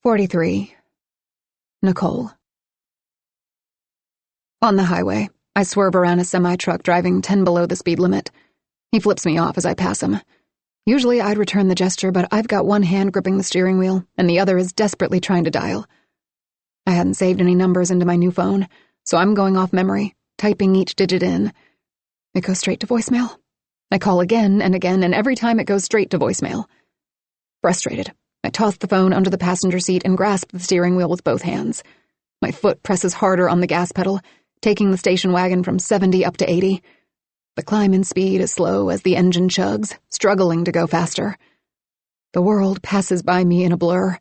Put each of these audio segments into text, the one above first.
43. Nicole. On the highway, I swerve around a semi-truck driving 10 below the speed limit. He flips me off as I pass him. Usually I'd return the gesture, but I've got one hand gripping the steering wheel, and the other is desperately trying to dial. I hadn't saved any numbers into my new phone, so I'm going off memory, typing each digit in. It goes straight to voicemail. I call again, and every time it goes straight to voicemail. Frustrated, I toss the phone under the passenger seat and grasp the steering wheel with both hands. My foot presses harder on the gas pedal, taking the station wagon from 70 up to 80. The climb in speed is slow as the engine chugs, struggling to go faster. The world passes by me in a blur.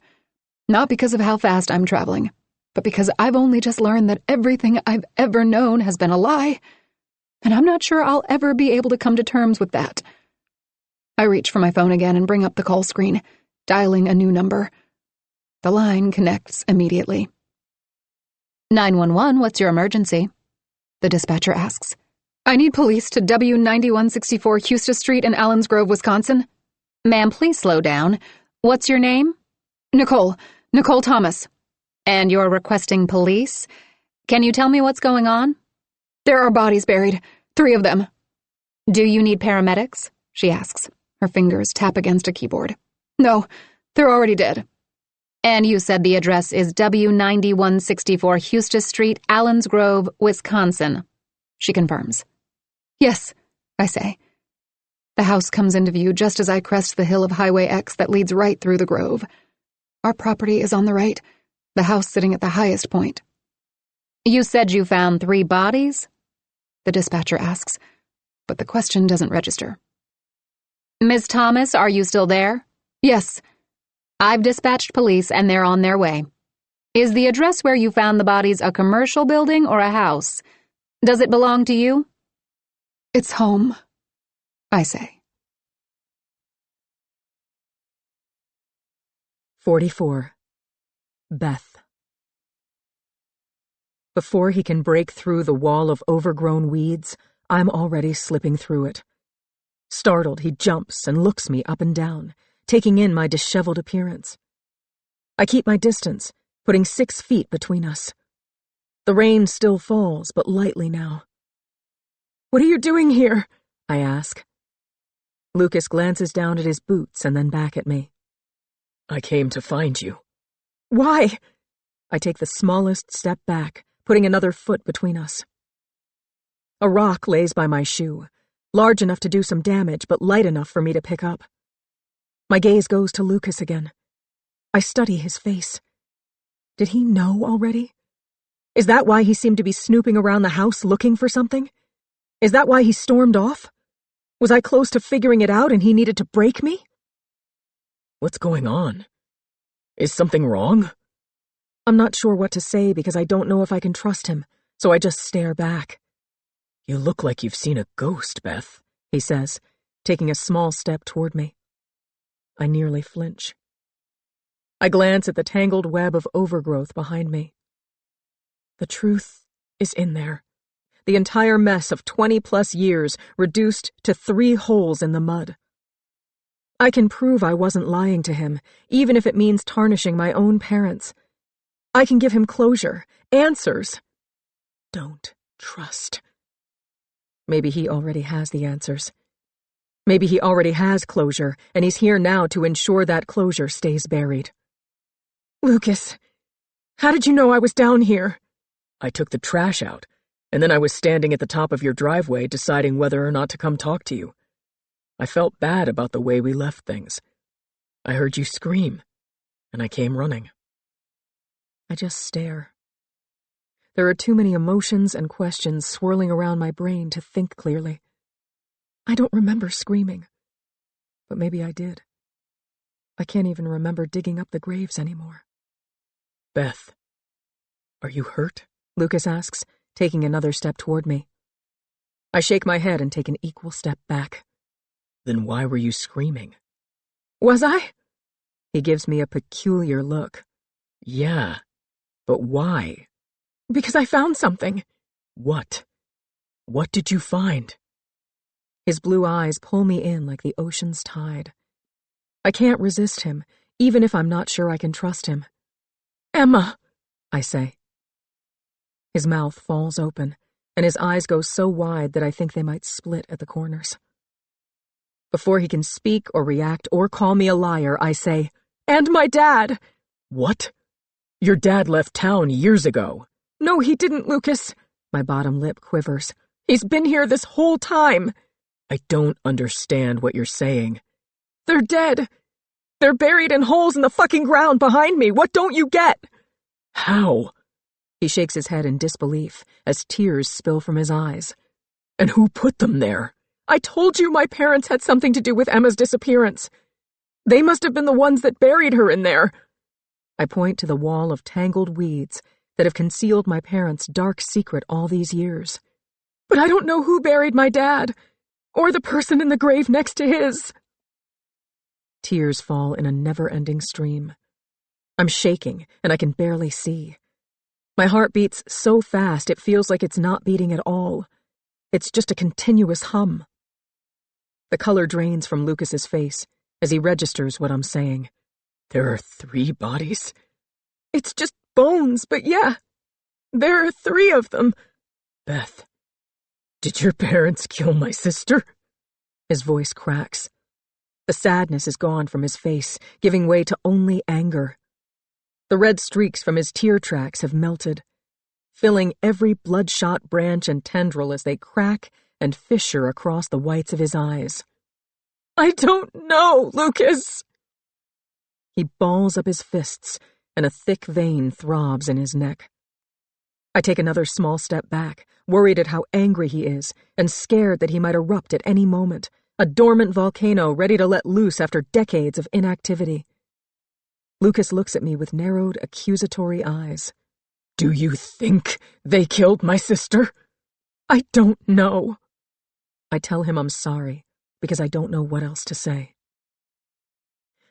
Not because of how fast I'm traveling, but because I've only just learned that everything I've ever known has been a lie. And I'm not sure I'll ever be able to come to terms with that. I reach for my phone again and bring up the call screen, dialing a new number. The line connects immediately. 911, what's your emergency? The dispatcher asks. I need police to W9164 Houston Street in Allens Grove, Wisconsin. Ma'am, please slow down. What's your name? Nicole Thomas. And you're requesting police? Can you tell me what's going on? There are bodies buried, 3 of them. Do you need paramedics? She asks. Her fingers tap against a keyboard. No, they're already dead. And you said the address is W9164 Houston Street, Allens Grove, Wisconsin. She confirms. Yes, I say. The house comes into view just as I crest the hill of Highway X that leads right through the grove. Our property is on the right, the house sitting at the highest point. You said you found 3 bodies? The dispatcher asks, but the question doesn't register. Ms. Thomas, are you still there? Yes. I've dispatched police and they're on their way. Is the address where you found the bodies a commercial building or a house? Does it belong to you? It's home, I say. 44. Beth. Before he can break through the wall of overgrown weeds, I'm already slipping through it. Startled, he jumps and looks me up and down, taking in my disheveled appearance. I keep my distance, putting 6 feet between us. The rain still falls, but lightly now. What are you doing here? I ask. Lucas glances down at his boots and then back at me. I came to find you. Why? I take the smallest step back, putting another foot between us. A rock lays by my shoe, large enough to do some damage, but light enough for me to pick up. My gaze goes to Lucas again. I study his face. Did he know already? Is that why he seemed to be snooping around the house looking for something? Is that why he stormed off? Was I close to figuring it out and he needed to break me? What's going on? Is something wrong? I'm not sure what to say because I don't know if I can trust him, so I just stare back. You look like you've seen a ghost, Beth, he says, taking a small step toward me. I nearly flinch. I glance at the tangled web of overgrowth behind me. The truth is in there. The entire mess of 20-plus years reduced to 3 holes in the mud. I can prove I wasn't lying to him, even if it means tarnishing my own parents. I can give him closure, answers. Don't trust. Maybe he already has the answers. Maybe he already has closure, and he's here now to ensure that closure stays buried. Lucas, how did you know I was down here? I took the trash out, and then I was standing at the top of your driveway deciding whether or not to come talk to you. I felt bad about the way we left things. I heard you scream, and I came running. I just stare. There are too many emotions and questions swirling around my brain to think clearly. I don't remember screaming, but maybe I did. I can't even remember digging up the graves anymore. Beth, are you hurt? Lucas asks, taking another step toward me. I shake my head and take an equal step back. Then why were you screaming? Was I? He gives me a peculiar look. Yeah, but why? Because I found something. What? What did you find? His blue eyes pull me in like the ocean's tide. I can't resist him, even if I'm not sure I can trust him. Emma, I say. His mouth falls open, and his eyes go so wide that I think they might split at the corners. Before he can speak or react or call me a liar, I say, "And my dad!" What? Your dad left town years ago. No, he didn't, Lucas. My bottom lip quivers. He's been here this whole time. I don't understand what you're saying. They're dead. They're buried in holes in the fucking ground behind me. What don't you get? How? He shakes his head in disbelief as tears spill from his eyes. And who put them there? I told you my parents had something to do with Emma's disappearance. They must have been the ones that buried her in there. I point to the wall of tangled weeds that have concealed my parents' dark secret all these years. But I don't know who buried my dad, or the person in the grave next to his. Tears fall in a never-ending stream. I'm shaking, and I can barely see. My heart beats so fast it feels like it's not beating at all. It's just a continuous hum. The color drains from Lucas's face as he registers what I'm saying. There are 3 bodies? It's just bones, but yeah, there are 3 of them. Beth, did your parents kill my sister? His voice cracks. The sadness is gone from his face, giving way to only anger. The red streaks from his tear tracks have melted, filling every bloodshot branch and tendril as they crack and fissure across the whites of his eyes. I don't know, Lucas! He balls up his fists, and a thick vein throbs in his neck. I take another small step back, worried at how angry he is, and scared that he might erupt at any moment, a dormant volcano ready to let loose after decades of inactivity. Lucas looks at me with narrowed, accusatory eyes. Do you think they killed my sister? I don't know. I tell him I'm sorry, because I don't know what else to say.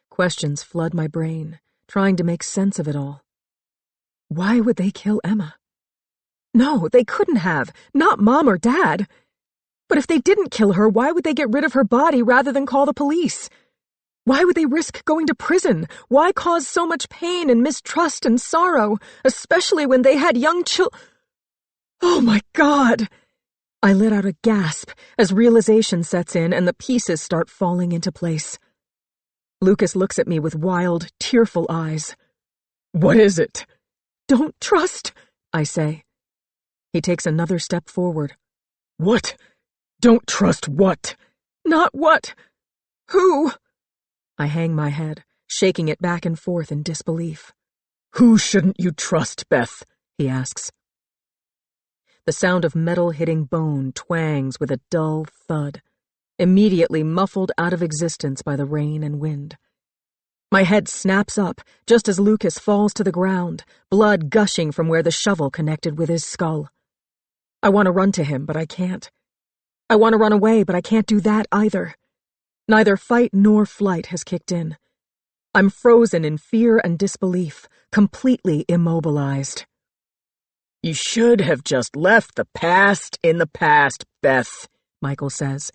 Questions flood my brain, trying to make sense of it all. Why would they kill Emma? No, they couldn't have. Not Mom or Dad. But if they didn't kill her, why would they get rid of her body rather than call the police? Why would they risk going to prison? Why cause so much pain and mistrust and sorrow, especially when they had young children? Oh my God! I let out a gasp as realization sets in and the pieces start falling into place. Lucas looks at me with wild, tearful eyes. What is it? Don't trust, I say. He takes another step forward. What? Don't trust what? Not what. Who? I hang my head, shaking it back and forth in disbelief. Who shouldn't you trust, Beth? He asks. The sound of metal hitting bone twangs with a dull thud, immediately muffled out of existence by the rain and wind. My head snaps up just as Lucas falls to the ground, blood gushing from where the shovel connected with his skull. I want to run to him, but I can't. I want to run away, but I can't do that either. Neither fight nor flight has kicked in. I'm frozen in fear and disbelief, completely immobilized. You should have just left the past in the past, Beth, Michael says,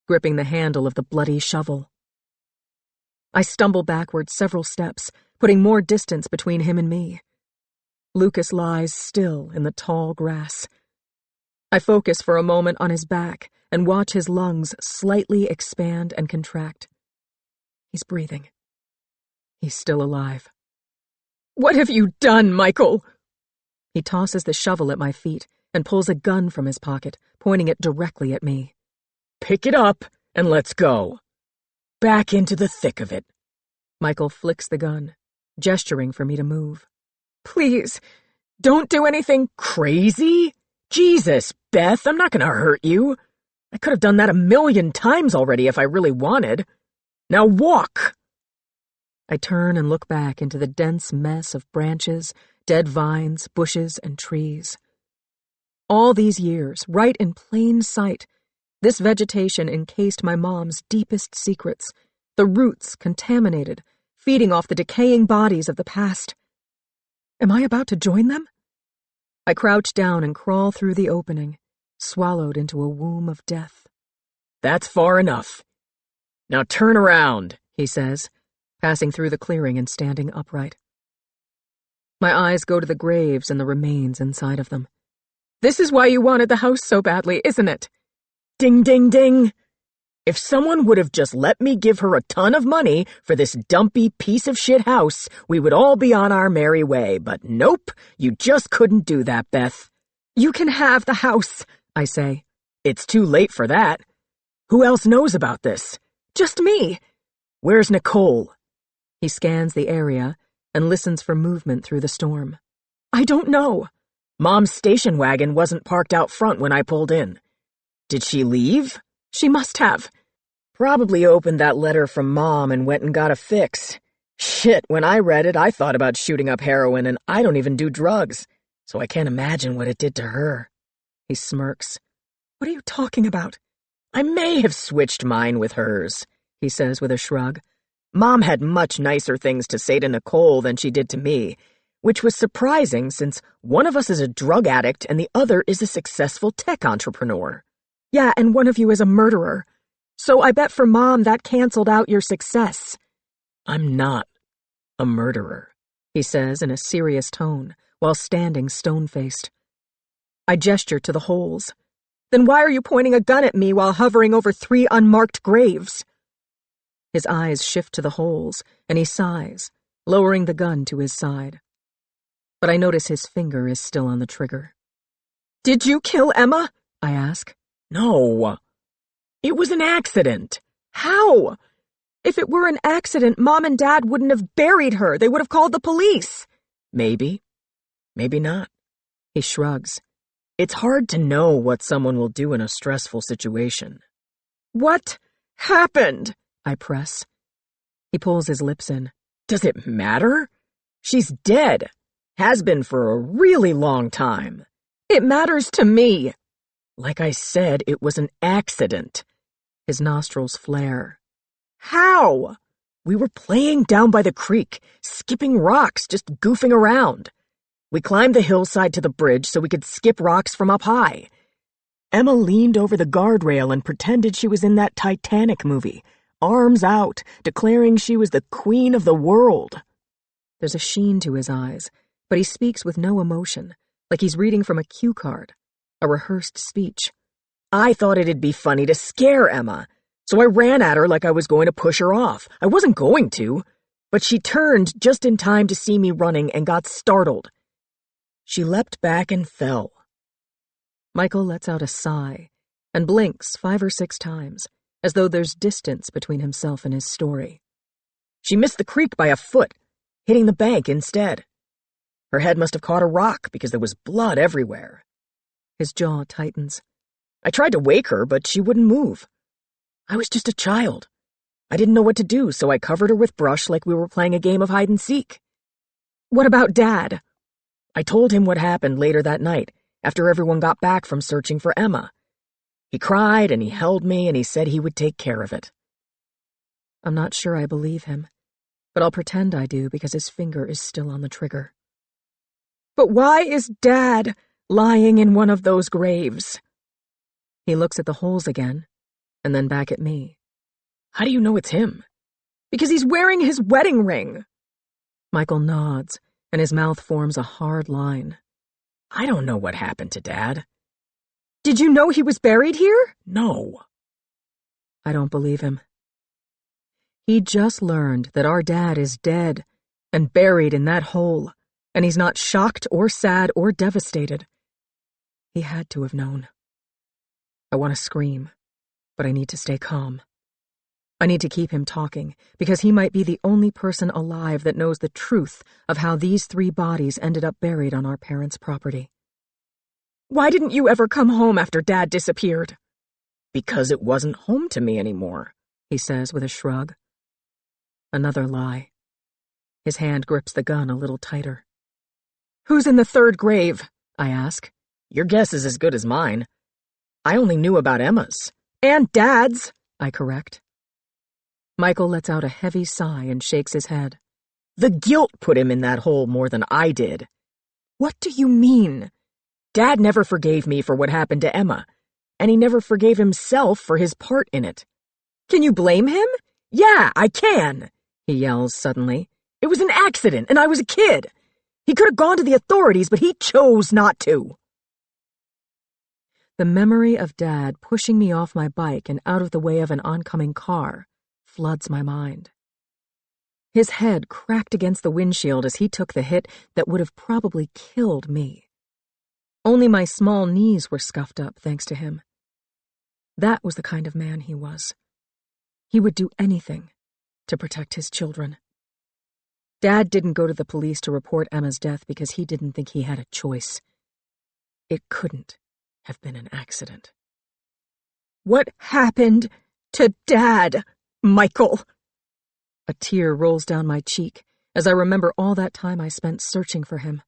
gripping the handle of the bloody shovel. I stumble backward several steps, putting more distance between him and me. Lucas lies still in the tall grass. I focus for a moment on his back and watch his lungs slightly expand and contract. He's breathing. He's still alive. What have you done, Michael? He tosses the shovel at my feet and pulls a gun from his pocket, pointing it directly at me. Pick it up and let's go. Back into the thick of it. Michael flicks the gun, gesturing for me to move. Please, don't do anything crazy. Jesus, Beth, I'm not gonna hurt you. I could have done that 1,000,000 times already if I really wanted. Now walk! I turn and look back into the dense mess of branches, dead vines, bushes, and trees. All these years, right in plain sight, this vegetation encased my mom's deepest secrets, the roots contaminated, feeding off the decaying bodies of the past. Am I about to join them? I crouch down and crawl through the opening, swallowed into a womb of death. That's far enough. Now turn around, he says, passing through the clearing and standing upright. My eyes go to the graves and the remains inside of them. This is why you wanted the house so badly, isn't it? Ding, ding, ding. If someone would have just let me give her a ton of money for this dumpy piece of shit house, we would all be on our merry way. But nope, you just couldn't do that, Beth. You can have the house, I say. It's too late for that. Who else knows about this? Just me. Where's Nicole? He scans the area and listens for movement through the storm. I don't know. Mom's station wagon wasn't parked out front when I pulled in. Did she leave? She must have. Probably opened that letter from Mom and went and got a fix. Shit, when I read it, I thought about shooting up heroin, and I don't even do drugs, so I can't imagine what it did to her. He smirks. What are you talking about? I may have switched mine with hers, he says with a shrug. Mom had much nicer things to say to Nicole than she did to me, which was surprising since one of us is a drug addict and the other is a successful tech entrepreneur. Yeah, and one of you is a murderer. So I bet for Mom that canceled out your success. I'm not a murderer, he says in a serious tone while standing stone-faced. I gesture to the holes. Then why are you pointing a gun at me while hovering over 3 unmarked graves? His eyes shift to the holes, and he sighs, lowering the gun to his side. But I notice his finger is still on the trigger. Did you kill Emma? I ask. No. It was an accident. How? If it were an accident, Mom and Dad wouldn't have buried her. They would have called the police. Maybe. Maybe not. He shrugs. It's hard to know what someone will do in a stressful situation. What happened? I press. He pulls his lips in. Does it matter? She's dead. Has been for a really long time. It matters to me. Like I said, it was an accident. His nostrils flare. How? We were playing down by the creek, skipping rocks, just goofing around. We climbed the hillside to the bridge so we could skip rocks from up high. Emma leaned over the guardrail and pretended she was in that Titanic movie, arms out, declaring she was the queen of the world. There's a sheen to his eyes, but he speaks with no emotion, like he's reading from a cue card, a rehearsed speech. I thought it'd be funny to scare Emma, so I ran at her like I was going to push her off. I wasn't going to, but she turned just in time to see me running and got startled. She leapt back and fell. Michael lets out a sigh and blinks 5 or 6 times, as though there's distance between himself and his story. She missed the creek by a foot, hitting the bank instead. Her head must have caught a rock because there was blood everywhere. His jaw tightens. I tried to wake her, but she wouldn't move. I was just a child. I didn't know what to do, so I covered her with brush like we were playing a game of hide-and-seek. What about Dad? I told him what happened later that night, after everyone got back from searching for Emma. He cried and he held me and he said he would take care of it. I'm not sure I believe him, but I'll pretend I do because his finger is still on the trigger. But why is Dad lying in one of those graves? He looks at the holes again, and then back at me. How do you know it's him? Because he's wearing his wedding ring. Michael nods, and his mouth forms a hard line. I don't know what happened to Dad. Did you know he was buried here? No. I don't believe him. He just learned that our dad is dead and buried in that hole, and he's not shocked or sad or devastated. He had to have known. I want to scream, but I need to stay calm. I need to keep him talking, because he might be the only person alive that knows the truth of how these 3 bodies ended up buried on our parents' property. Why didn't you ever come home after Dad disappeared? Because it wasn't home to me anymore, he says with a shrug. Another lie. His hand grips the gun a little tighter. Who's in the 3rd grave? I ask. Your guess is as good as mine. I only knew about Emma's. And Dad's, I correct. Michael lets out a heavy sigh and shakes his head. The guilt put him in that hole more than I did. What do you mean? Dad never forgave me for what happened to Emma, and he never forgave himself for his part in it. Can you blame him? Yeah, I can, he yells suddenly. It was an accident, and I was a kid. He could have gone to the authorities, but he chose not to. The memory of Dad pushing me off my bike and out of the way of an oncoming car floods my mind. His head cracked against the windshield as he took the hit that would have probably killed me. Only my small knees were scuffed up thanks to him. That was the kind of man he was. He would do anything to protect his children. Dad didn't go to the police to report Emma's death because he didn't think he had a choice. It couldn't have been an accident. What happened to Dad, Michael? A tear rolls down my cheek as I remember all that time I spent searching for him.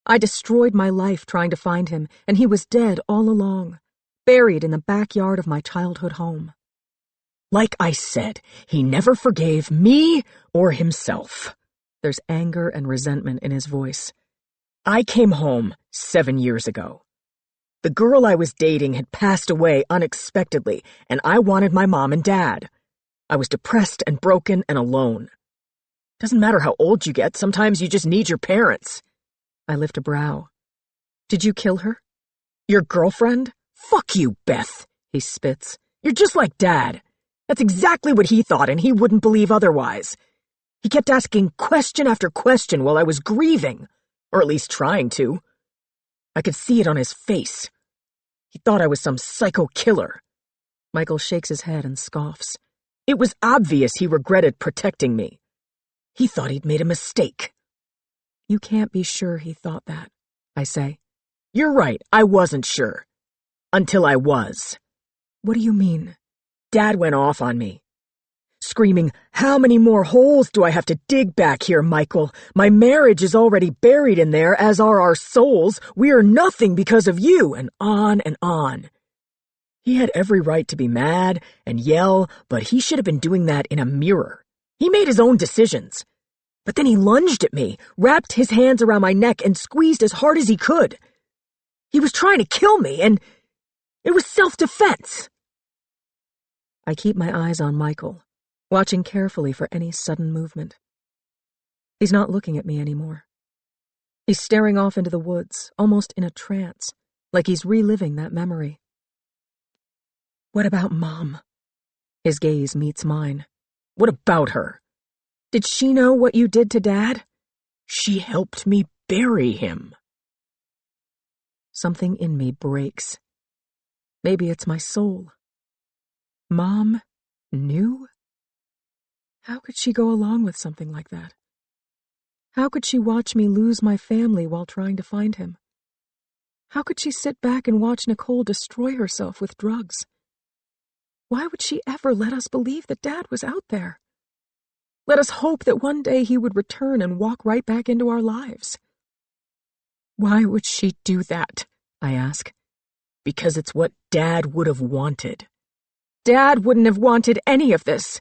I destroyed my life trying to find him, and he was dead all along, buried in the backyard of my childhood home. Like I said, he never forgave me or himself. There's anger and resentment in his voice. I came home 7 years ago. The girl I was dating had passed away unexpectedly, and I wanted my mom and dad. I was depressed and broken and alone. Doesn't matter how old you get, sometimes you just need your parents. I lift a brow. Did you kill her? Your girlfriend? Fuck you, Beth, he spits. You're just like Dad. That's exactly what he thought, and he wouldn't believe otherwise. He kept asking question after question while I was grieving, or at least trying to. I could see it on his face. He thought I was some psycho killer. Michael shakes his head and scoffs. It was obvious he regretted protecting me. He thought he'd made a mistake. You can't be sure he thought that, I say. You're right, I wasn't sure. Until I was. What do you mean? Dad went off on me, screaming, "How many more holes do I have to dig back here, Michael? My marriage is already buried in there, as are our souls. We are nothing because of you," and on and on. He had every right to be mad and yell, but he should have been doing that in a mirror. He made his own decisions. But then he lunged at me, wrapped his hands around my neck, and squeezed as hard as he could. He was trying to kill me, and it was self-defense. I keep my eyes on Michael, watching carefully for any sudden movement. He's not looking at me anymore. He's staring off into the woods, almost in a trance, like he's reliving that memory. What about Mom? His gaze meets mine. What about her? Did she know what you did to Dad? She helped me bury him. Something in me breaks. Maybe it's my soul. Mom knew? How could she go along with something like that? How could she watch me lose my family while trying to find him? How could she sit back and watch Nicole destroy herself with drugs? Why would she ever let us believe that Dad was out there? Let us hope that one day he would return and walk right back into our lives. Why would she do that? I ask. Because it's what Dad would have wanted. Dad wouldn't have wanted any of this.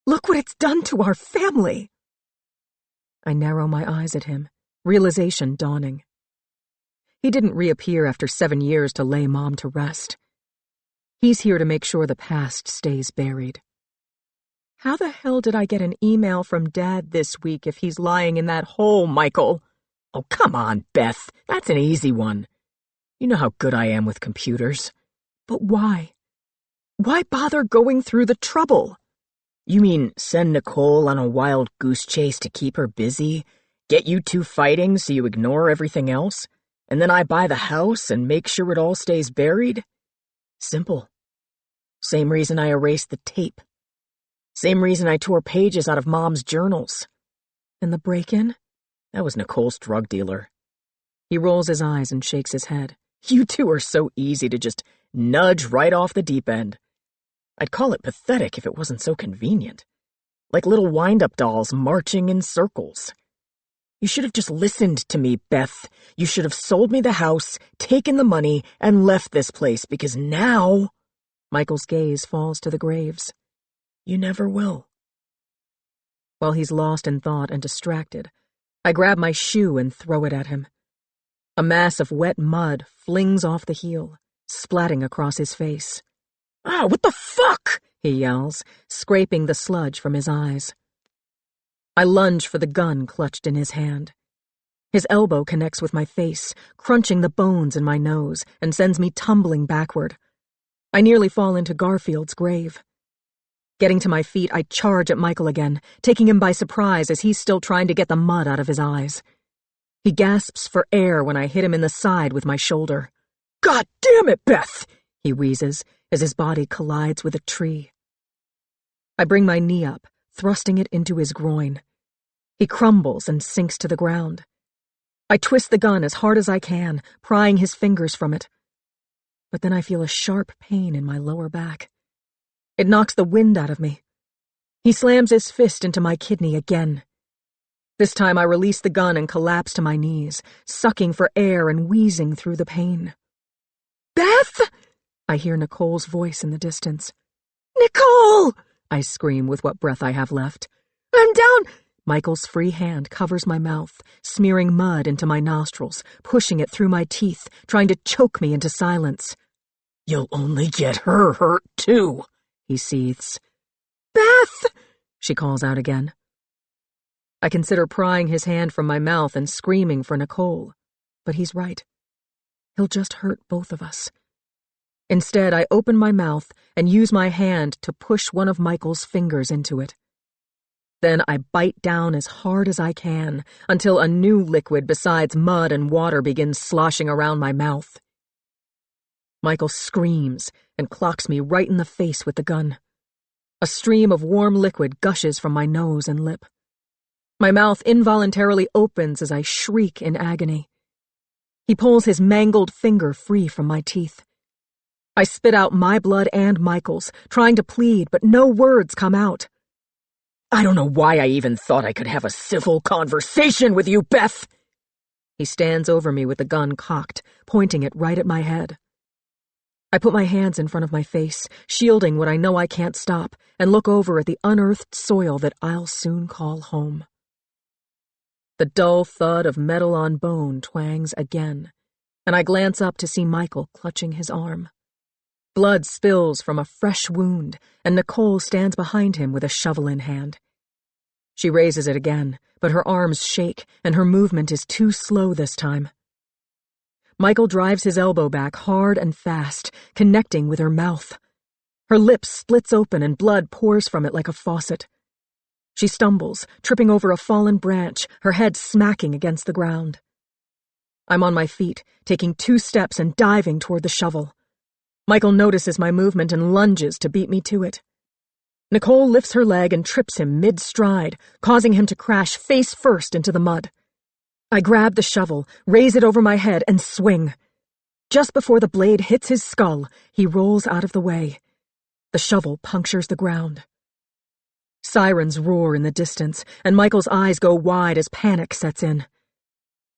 Look what it's done to our family. I narrow my eyes at him, realization dawning. He didn't reappear after 7 years to lay Mom to rest. He's here to make sure the past stays buried. How the hell did I get an email from Dad this week if he's lying in that hole, Michael? Oh, come on, Beth. That's an easy one. You know how good I am with computers. But why? Why bother going through the trouble? You mean send Nicole on a wild goose chase to keep her busy? Get you two fighting so you ignore everything else? And then I buy the house and make sure it all stays buried? Simple. Same reason I erased the tape. Same reason I tore pages out of Mom's journals. And the break-in? That was Nicole's drug dealer. He rolls his eyes and shakes his head. You two are so easy to just nudge right off the deep end. I'd call it pathetic if it wasn't so convenient. Like little wind-up dolls marching in circles. You should have just listened to me, Beth. You should have sold me the house, taken the money, and left this place, because now... Michael's gaze falls to the graves. You never will. While he's lost in thought and distracted, I grab my shoe and throw it at him. A mass of wet mud flings off the heel, splatting across his face. Ah, what the fuck? He yells, scraping the sludge from his eyes. I lunge for the gun clutched in his hand. His elbow connects with my face, crunching the bones in my nose, and sends me tumbling backward. I nearly fall into Garfield's grave. Getting to my feet, I charge at Michael again, taking him by surprise as he's still trying to get the mud out of his eyes. He gasps for air when I hit him in the side with my shoulder. "God damn it, Beth!" he wheezes as his body collides with a tree. I bring my knee up, thrusting it into his groin. He crumbles and sinks to the ground. I twist the gun as hard as I can, prying his fingers from it. But then I feel a sharp pain in my lower back. It knocks the wind out of me. He slams his fist into my kidney again. This time I release the gun and collapse to my knees, sucking for air and wheezing through the pain. "Beth!" I hear Nicole's voice in the distance. "Nicole!" I scream with what breath I have left. "I'm down!" Michael's free hand covers my mouth, smearing mud into my nostrils, pushing it through my teeth, trying to choke me into silence. "You'll only get her hurt, too," he seethes. "Beth!" she calls out again. I consider prying his hand from my mouth and screaming for Nicole, but he's right. He'll just hurt both of us. Instead, I open my mouth and use my hand to push one of Michael's fingers into it. Then I bite down as hard as I can until a new liquid besides mud and water begins sloshing around my mouth. Michael screams and clocks me right in the face with the gun. A stream of warm liquid gushes from my nose and lip. My mouth involuntarily opens as I shriek in agony. He pulls his mangled finger free from my teeth. I spit out my blood and Michael's, trying to plead, but no words come out. "I don't know why I even thought I could have a civil conversation with you, Beth!" He stands over me with the gun cocked, pointing it right at my head. I put my hands in front of my face, shielding what I know I can't stop, and look over at the unearthed soil that I'll soon call home. The dull thud of metal on bone twangs again, and I glance up to see Michael clutching his arm. Blood spills from a fresh wound, and Nicole stands behind him with a shovel in hand. She raises it again, but her arms shake, and her movement is too slow this time. Michael drives his elbow back hard and fast, connecting with her mouth. Her lip splits open and blood pours from it like a faucet. She stumbles, tripping over a fallen branch, her head smacking against the ground. I'm on my feet, taking 2 steps and diving toward the shovel. Michael notices my movement and lunges to beat me to it. Nicole lifts her leg and trips him mid-stride, causing him to crash face first into the mud. I grab the shovel, raise it over my head, and swing. Just before the blade hits his skull, he rolls out of the way. The shovel punctures the ground. Sirens roar in the distance, and Michael's eyes go wide as panic sets in.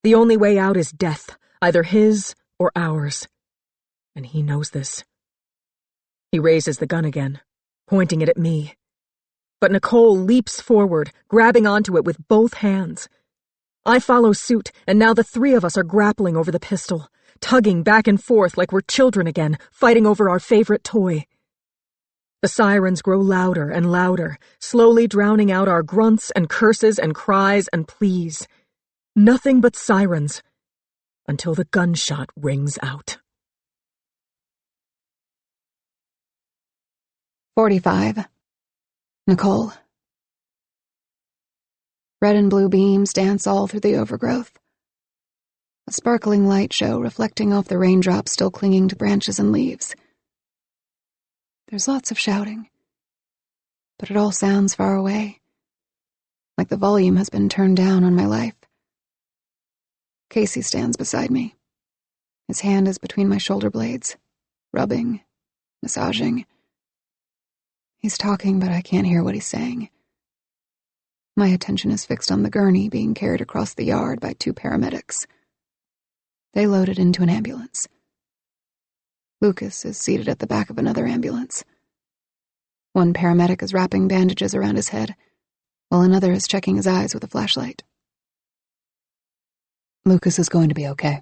The only way out is death, either his or ours. And he knows this. He raises the gun again, pointing it at me. But Nicole leaps forward, grabbing onto it with both hands. I follow suit, and now the 3 of us are grappling over the pistol, tugging back and forth like we're children again, fighting over our favorite toy. The sirens grow louder and louder, slowly drowning out our grunts and curses and cries and pleas. Nothing but sirens, until the gunshot rings out. 45. Nicole. Red and blue beams dance all through the overgrowth. A sparkling light show reflecting off the raindrops still clinging to branches and leaves. There's lots of shouting, but it all sounds far away, like the volume has been turned down on my life. Casey stands beside me. His hand is between my shoulder blades, rubbing, massaging. He's talking, but I can't hear what he's saying. My attention is fixed on the gurney being carried across the yard by 2 paramedics. They load it into an ambulance. Lucas is seated at the back of another ambulance. One paramedic is wrapping bandages around his head, while another is checking his eyes with a flashlight. Lucas is going to be okay,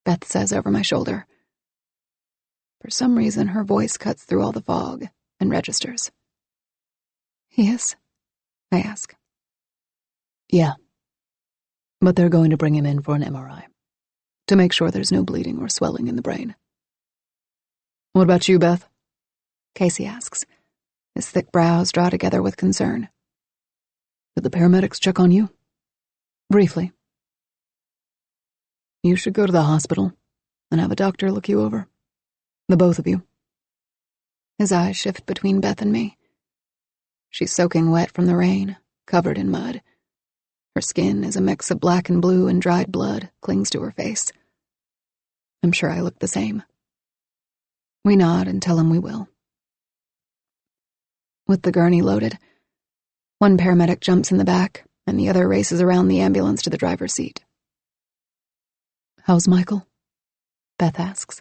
Beth says over my shoulder. For some reason, her voice cuts through all the fog and registers. He is? I ask. Yeah. but they're going to bring him in for an MRI to make sure there's no bleeding or swelling in the brain. What about you, Beth? Casey asks, his thick brows draw together with concern. Did the paramedics check on you? Briefly. You should go to the hospital and have a doctor look you over. The both of you. His eyes shift between Beth and me. She's soaking wet from the rain, covered in mud. Her skin is a mix of black and blue, and dried blood clings to her face. I'm sure I look the same. We nod and tell him we will. With the gurney loaded, one paramedic jumps in the back, and the other races around the ambulance to the driver's seat. How's Michael? Beth asks.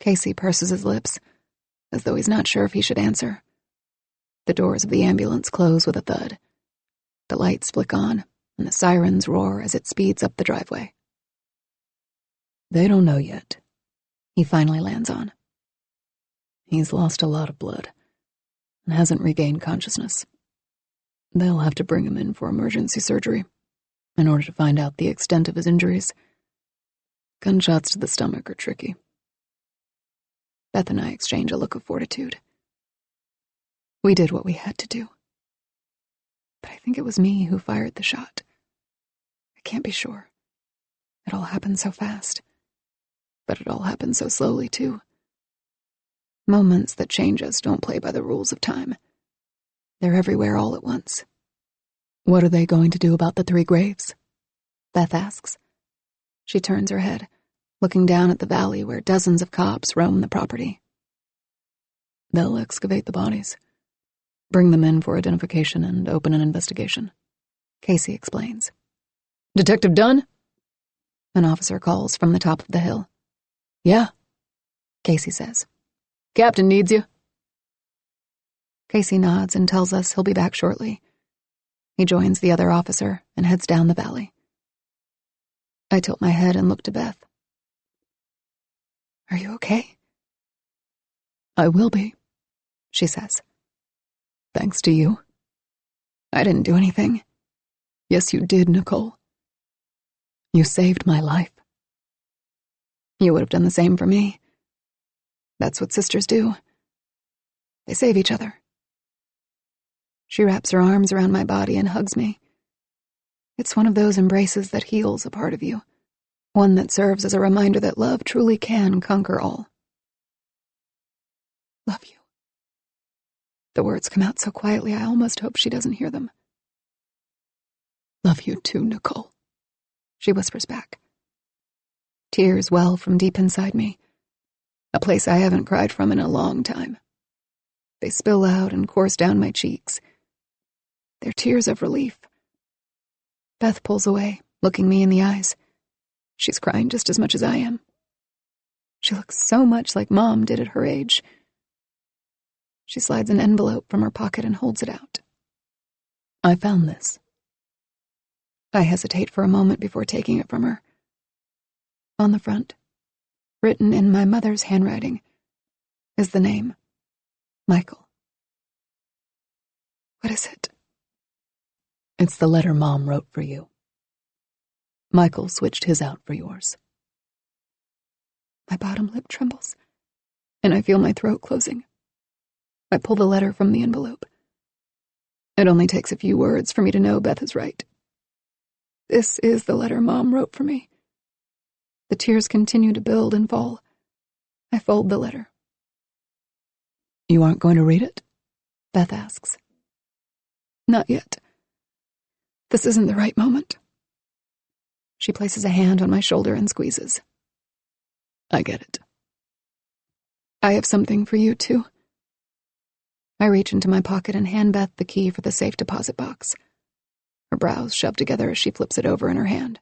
Casey purses his lips, as though he's not sure if he should answer. The doors of the ambulance close with a thud. The lights flick on, and the sirens roar as it speeds up the driveway. They don't know yet. He finally lands on. He's lost a lot of blood and hasn't regained consciousness. They'll have to bring him in for emergency surgery in order to find out the extent of his injuries. Gunshots to the stomach are tricky. Beth and I exchange a look of fortitude. We did what we had to do. But I think it was me who fired the shot. I can't be sure. It all happened so fast. But it all happened so slowly, too. Moments that change us don't play by the rules of time. They're everywhere all at once. What are they going to do about the 3 graves? Beth asks. She turns her head, looking down at the valley where dozens of cops roam the property. They'll excavate the bodies, bring them in for identification, and open an investigation. Casey explains. Detective Dunn? An officer calls from the top of the hill. Yeah, Casey says. Captain needs you. Casey nods and tells us he'll be back shortly. He joins the other officer and heads down the valley. I tilt my head and look to Beth. Are you okay? I will be, she says. Thanks to you. I didn't do anything. Yes, you did, Nicole. You saved my life. You would have done the same for me. That's what sisters do. They save each other. She wraps her arms around my body and hugs me. It's one of those embraces that heals a part of you, one that serves as a reminder that love truly can conquer all. Love you. The words come out so quietly I almost hope she doesn't hear them. Love you too, Nicole, she whispers back. Tears well from deep inside me, a place I haven't cried from in a long time. They spill out and course down my cheeks. They're tears of relief. Beth pulls away, looking me in the eyes. She's crying just as much as I am. She looks so much like Mom did at her age. She slides an envelope from her pocket and holds it out. I found this. I hesitate for a moment before taking it from her. On the front, written in my mother's handwriting, is the name, Michael. What is it? It's the letter Mom wrote for you. Michael switched his out for yours. My bottom lip trembles, and I feel my throat closing. I pull the letter from the envelope. It only takes a few words for me to know Beth is right. This is the letter Mom wrote for me. The tears continue to build and fall. I fold the letter. You aren't going to read it? Beth asks. Not yet. This isn't the right moment. She places a hand on my shoulder and squeezes. I get it. I have something for you, too. I reach into my pocket and hand Beth the key for the safe deposit box. Her brows shove together as she flips it over in her hand.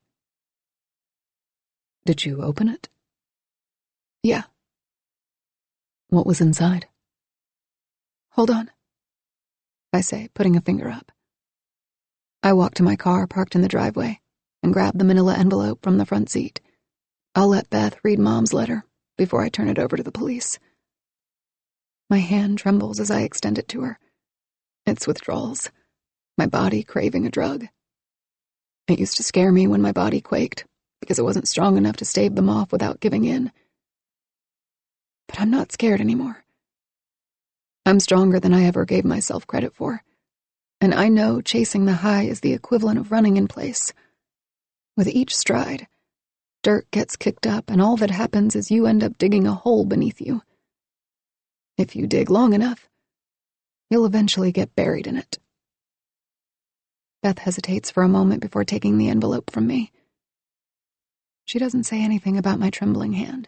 Did you open it? Yeah. What was inside? Hold on, I say, putting a finger up. I walk to my car parked in the driveway and grab the manila envelope from the front seat. I'll let Beth read Mom's letter before I turn it over to the police. My hand trembles as I extend it to her. It's withdrawals, my body craving a drug. It used to scare me when my body quaked, because it wasn't strong enough to stave them off without giving in. But I'm not scared anymore. I'm stronger than I ever gave myself credit for, and I know chasing the high is the equivalent of running in place. With each stride, dirt gets kicked up, and all that happens is you end up digging a hole beneath you. If you dig long enough, you'll eventually get buried in it. Beth hesitates for a moment before taking the envelope from me. She doesn't say anything about my trembling hand.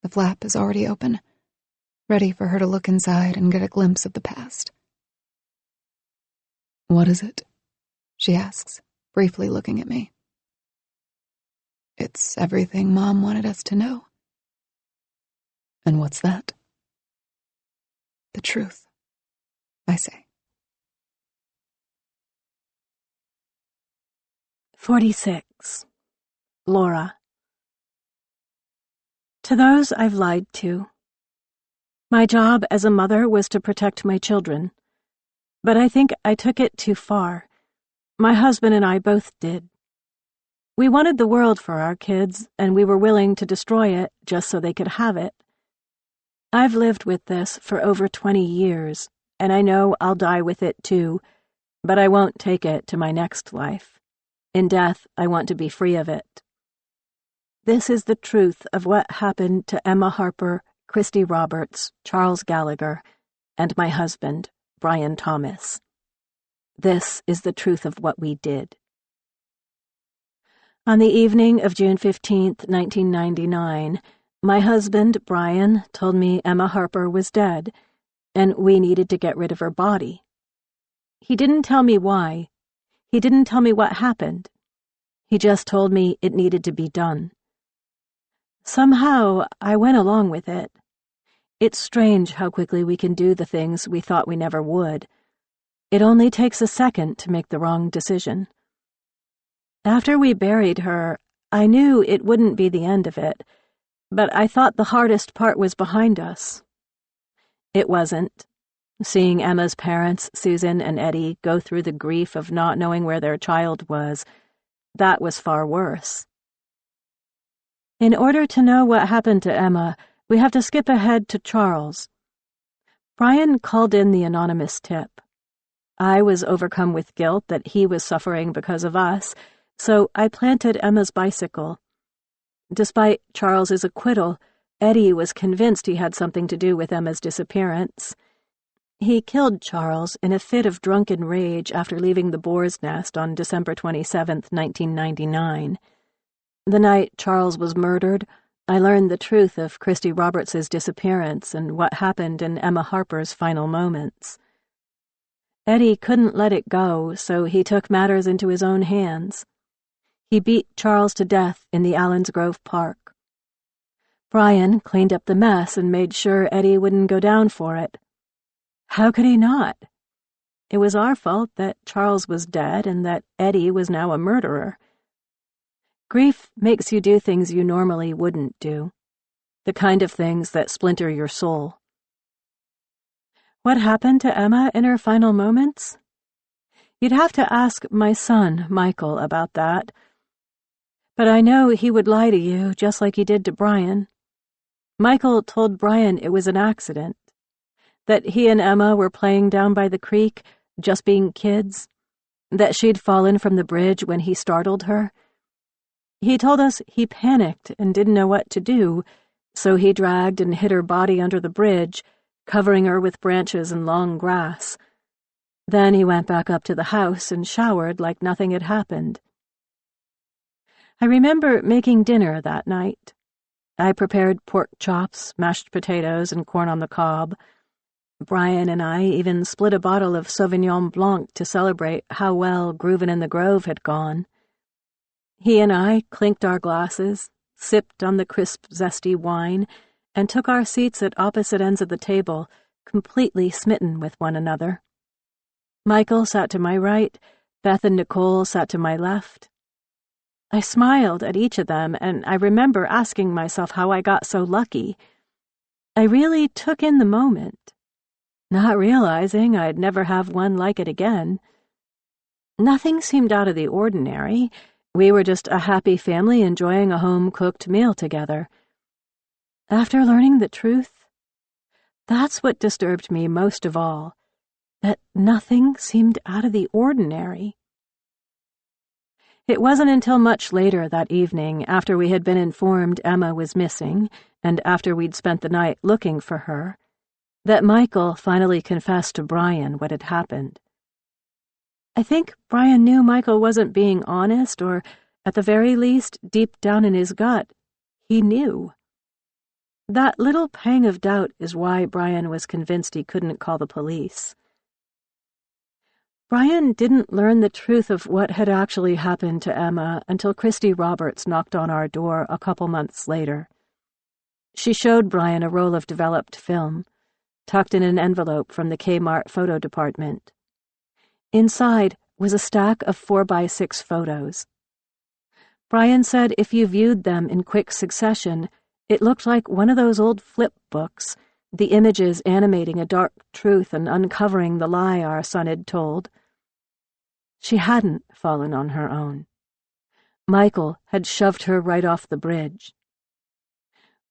The flap is already open, ready for her to look inside and get a glimpse of the past. "What is it?" she asks, briefly looking at me. "It's everything Mom wanted us to know." "And what's that?" "The truth," I say. 46. Laura. To those I've lied to. My job as a mother was to protect my children, but I think I took it too far. My husband and I both did. We wanted the world for our kids, and we were willing to destroy it just so they could have it. I've lived with this for over 20 years, and I know I'll die with it too, but I won't take it to my next life. In death, I want to be free of it. This is the truth of what happened to Emma Harper, Christy Roberts, Charles Gallagher, and my husband, Brian Thomas. This is the truth of what we did. On the evening of June 15th, 1999, my husband, Brian, told me Emma Harper was dead, and we needed to get rid of her body. He didn't tell me why. He didn't tell me what happened. He just told me it needed to be done. Somehow, I went along with it. It's strange how quickly we can do the things we thought we never would. It only takes a second to make the wrong decision. After we buried her, I knew it wouldn't be the end of it, but I thought the hardest part was behind us. It wasn't. Seeing Emma's parents, Susan and Eddie, go through the grief of not knowing where their child was, that was far worse. In order to know what happened to Emma, we have to skip ahead to Charles. Brian called in the anonymous tip. I was overcome with guilt that he was suffering because of us, so I planted Emma's bicycle. Despite Charles's acquittal, Eddie was convinced he had something to do with Emma's disappearance. He killed Charles in a fit of drunken rage after leaving the boar's nest on December 27, 1999. The night Charles was murdered, I learned the truth of Christy Roberts' disappearance and what happened in Emma Harper's final moments. Eddie couldn't let it go, so he took matters into his own hands. He beat Charles to death in the Allens Grove Park. Brian cleaned up the mess and made sure Eddie wouldn't go down for it. How could he not? It was our fault that Charles was dead and that Eddie was now a murderer. Grief makes you do things you normally wouldn't do, the kind of things that splinter your soul. What happened to Emma in her final moments? You'd have to ask my son, Michael, about that. But I know he would lie to you just like he did to Brian. Michael told Brian it was an accident, that he and Emma were playing down by the creek, just being kids, that she'd fallen from the bridge when he startled her. He told us he panicked and didn't know what to do, so he dragged and hid her body under the bridge, covering her with branches and long grass. Then he went back up to the house and showered like nothing had happened. I remember making dinner that night. I prepared pork chops, mashed potatoes, and corn on the cob. Brian and I even split a bottle of Sauvignon Blanc to celebrate how well Groovin' in the Grove had gone. He and I clinked our glasses, sipped on the crisp, zesty wine, and took our seats at opposite ends of the table, completely smitten with one another. Michael sat to my right, Beth and Nicole sat to my left. I smiled at each of them, and I remember asking myself how I got so lucky. I really took in the moment, not realizing I'd never have one like it again. Nothing seemed out of the ordinary. We were just a happy family enjoying a home-cooked meal together. After learning the truth, that's what disturbed me most of all, that nothing seemed out of the ordinary. It wasn't until much later that evening, after we had been informed Emma was missing, and after we'd spent the night looking for her, that Michael finally confessed to Brian what had happened. I think Brian knew Michael wasn't being honest, or, at the very least, deep down in his gut, he knew. That little pang of doubt is why Brian was convinced he couldn't call the police. Brian didn't learn the truth of what had actually happened to Emma until Christy Roberts knocked on our door a couple months later. She showed Brian a roll of developed film, tucked in an envelope from the Kmart photo department. Inside was a stack of 4x6 photos. Brian said if you viewed them in quick succession, it looked like one of those old flip books, the images animating a dark truth and uncovering the lie our son had told. She hadn't fallen on her own. Michael had shoved her right off the bridge.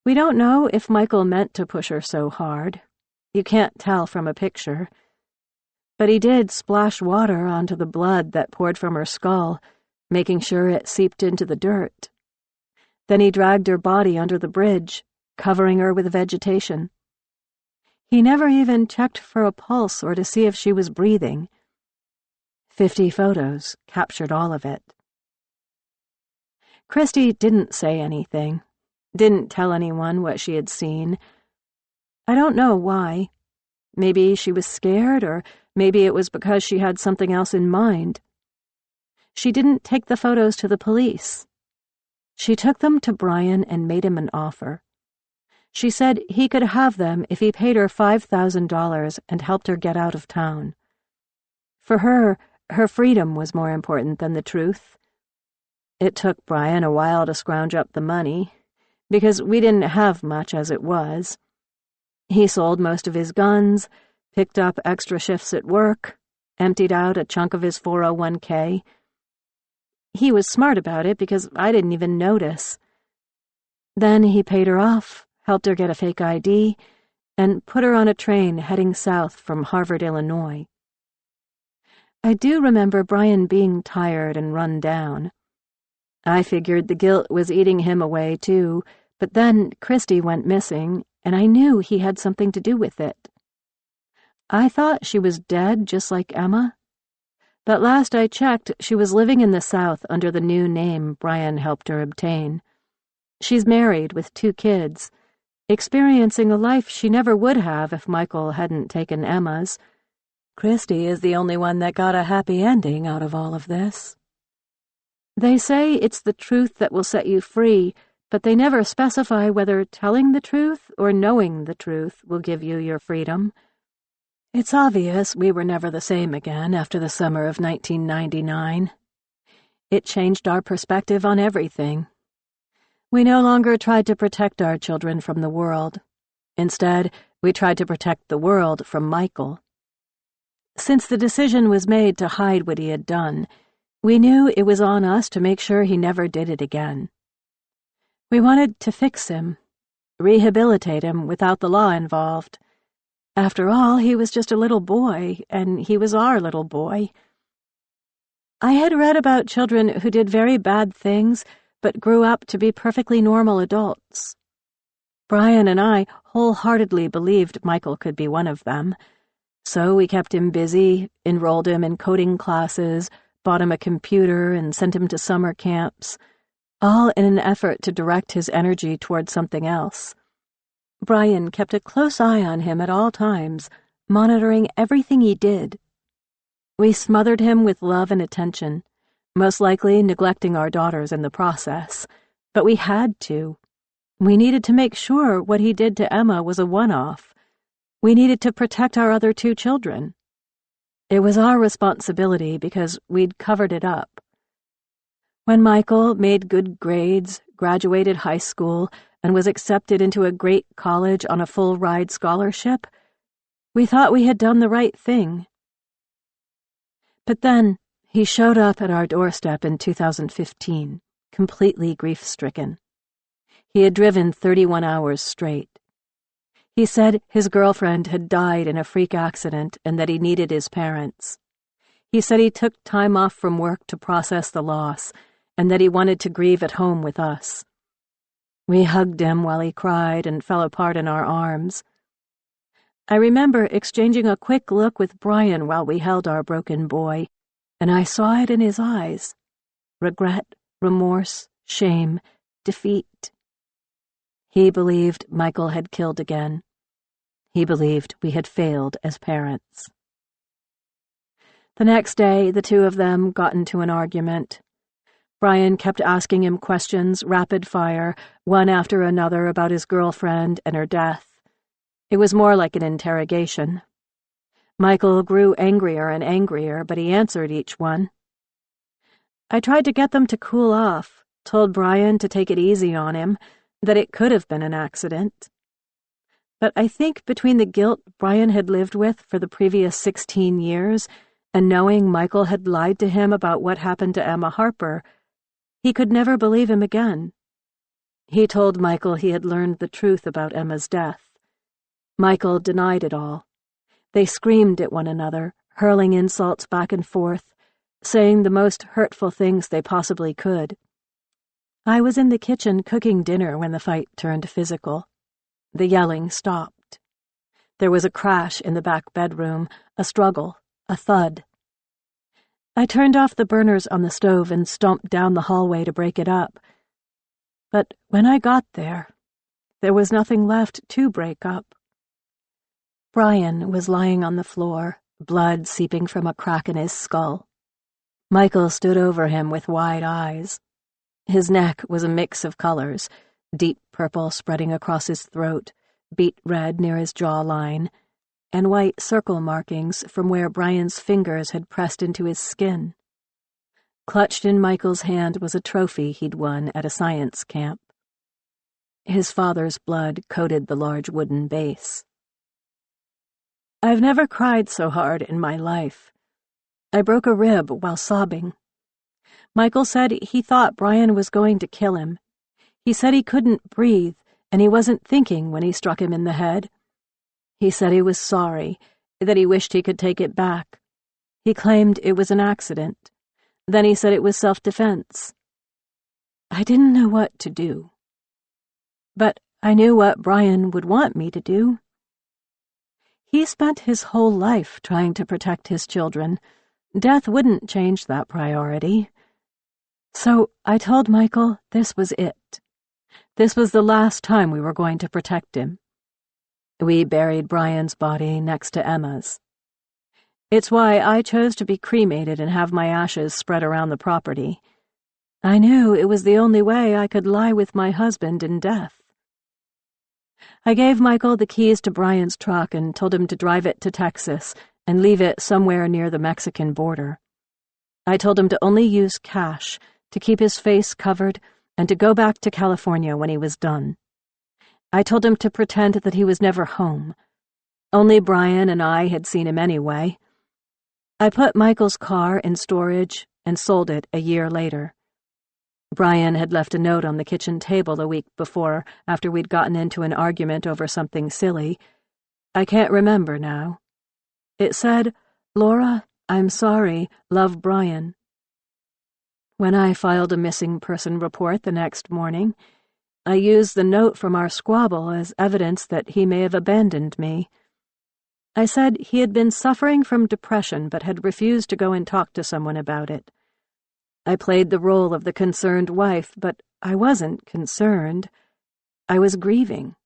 We don't know if Michael meant to push her so hard. You can't tell from a picture. But he did splash water onto the blood that poured from her skull, making sure it seeped into the dirt. Then he dragged her body under the bridge, covering her with vegetation. He never even checked for a pulse or to see if she was breathing. 50 photos captured all of it. Christy didn't say anything, didn't tell anyone what she had seen. I don't know why. Maybe she was scared, or maybe it was because she had something else in mind. She didn't take the photos to the police. She took them to Brian and made him an offer. She said he could have them if he paid her $5,000 and helped her get out of town. For her, her freedom was more important than the truth. It took Brian a while to scrounge up the money, because we didn't have much as it was. He sold most of his guns, picked up extra shifts at work, emptied out a chunk of his 401k. He was smart about it because I didn't even notice. Then he paid her off, helped her get a fake ID, and put her on a train heading south from Harvard, Illinois. I do remember Brian being tired and run down. I figured the guilt was eating him away, too, but then Christy went missing, and I knew he had something to do with it. I thought she was dead, just like Emma. But last I checked, she was living in the South under the new name Brian helped her obtain. She's married with 2 kids, experiencing a life she never would have if Michael hadn't taken Emma's. Christy is the only one that got a happy ending out of all of this. They say it's the truth that will set you free, but they never specify whether telling the truth or knowing the truth will give you your freedom. It's obvious we were never the same again after the summer of 1999. It changed our perspective on everything. We no longer tried to protect our children from the world. Instead, we tried to protect the world from Michael. Since the decision was made to hide what he had done, we knew it was on us to make sure he never did it again. We wanted to fix him, rehabilitate him without the law involved. After all, he was just a little boy, and he was our little boy. I had read about children who did very bad things, but grew up to be perfectly normal adults. Brian and I wholeheartedly believed Michael could be one of them. So we kept him busy, enrolled him in coding classes, bought him a computer, and sent him to summer camps, all in an effort to direct his energy toward something else. Brian kept a close eye on him at all times, monitoring everything he did. We smothered him with love and attention, most likely neglecting our daughters in the process, but we had to. We needed to make sure what he did to Emma was a one-off. We needed to protect our other 2 children. It was our responsibility because we'd covered it up. When Michael made good grades, graduated high school, and was accepted into a great college on a full-ride scholarship, we thought we had done the right thing. But then He showed up at our doorstep in 2015, completely grief-stricken. He had driven 31 hours straight. He said his girlfriend had died in a freak accident and that he needed his parents. He said he took time off from work to process the loss and that he wanted to grieve at home with us. We hugged him while he cried and fell apart in our arms. I remember exchanging a quick look with Brian while we held our broken boy, and I saw it in his eyes. Regret, remorse, shame, defeat. He believed Michael had killed again. He believed we had failed as parents. The next day, the two of them got into an argument. Brian kept asking him questions, rapid fire, one after another about his girlfriend and her death. It was more like an interrogation. Michael grew angrier and angrier, but he answered each one. I tried to get them to cool off, told Brian to take it easy on him, that it could have been an accident. But I think between the guilt Brian had lived with for the previous 16 years and knowing Michael had lied to him about what happened to Emma Harper, he could never believe him again. He told Michael he had learned the truth about Emma's death. Michael denied it all. They screamed at one another, hurling insults back and forth, saying the most hurtful things they possibly could. I was in the kitchen cooking dinner when the fight turned physical. The yelling stopped. There was a crash in the back bedroom, a struggle, a thud. I turned off the burners on the stove and stomped down the hallway to break it up. But when I got there was nothing left to break up. Brian was lying on the floor, blood seeping from a crack in his skull. Michael stood over him with wide eyes. His neck was a mix of colors, deep purple spreading across his throat, beet red near his jawline, and white circle markings from where Brian's fingers had pressed into his skin. Clutched in Michael's hand was a trophy he'd won at a science camp. His father's blood coated the large wooden base. I've never cried so hard in my life. I broke a rib while sobbing. Michael said he thought Brian was going to kill him. He said he couldn't breathe, and he wasn't thinking when he struck him in the head. He said he was sorry, that he wished he could take it back. He claimed it was an accident. Then he said it was self-defense. I didn't know what to do. But I knew what Brian would want me to do. He spent his whole life trying to protect his children. Death wouldn't change that priority. So I told Michael this was it. This was the last time we were going to protect him. We buried Brian's body next to Emma's. It's why I chose to be cremated and have my ashes spread around the property. I knew it was the only way I could lie with my husband in death. I gave Michael the keys to Brian's truck and told him to drive it to Texas and leave it somewhere near the Mexican border. I told him to only use cash, to keep his face covered, and to go back to California when he was done. I told him to pretend that he was never home. Only Brian and I had seen him anyway. I put Michael's car in storage and sold it a year later. Brian had left a note on the kitchen table a week before, after we'd gotten into an argument over something silly. I can't remember now. It said, "Laura, I'm sorry, love Brian." When I filed a missing person report the next morning, I used the note from our squabble as evidence that he may have abandoned me. I said he had been suffering from depression but had refused to go and talk to someone about it. I played the role of the concerned wife, but I wasn't concerned. I was grieving.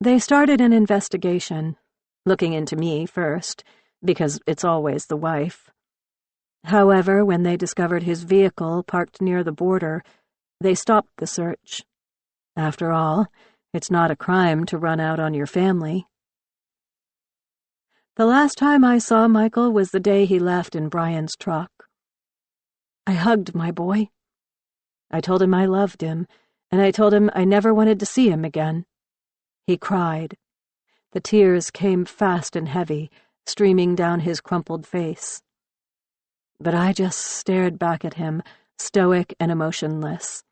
They started an investigation, looking into me first, because it's always the wife. However, when they discovered his vehicle parked near the border, they stopped the search. After all, it's not a crime to run out on your family. The last time I saw Michael was the day he left in Brian's truck. I hugged my boy. I told him I loved him, and I told him I never wanted to see him again. He cried. The tears came fast and heavy, streaming down his crumpled face. but I just stared back at him, stoic and emotionless.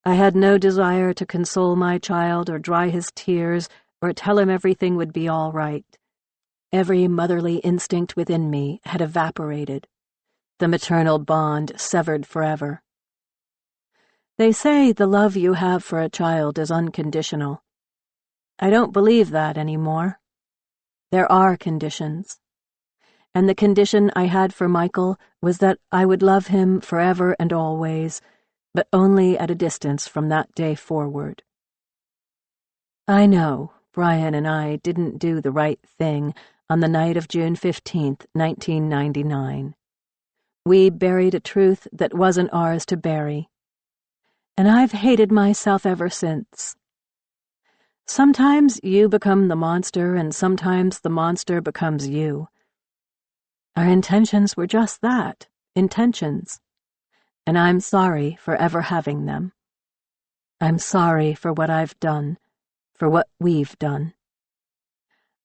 I had no desire to console my child or dry his tears or tell him everything would be all right. Every motherly instinct within me had evaporated, the maternal bond severed forever. They say the love you have for a child is unconditional. I don't believe that anymore. There are conditions. And the condition I had for Michael was that I would love him forever and always, but only at a distance from that day forward. I know Brian and I didn't do the right thing on the night of June 15th, 1999. We buried a truth that wasn't ours to bury. And I've hated myself ever since. Sometimes you become the monster, and sometimes the monster becomes you. Our intentions were just that, intentions. And I'm sorry for ever having them. I'm sorry for what I've done, for what we've done.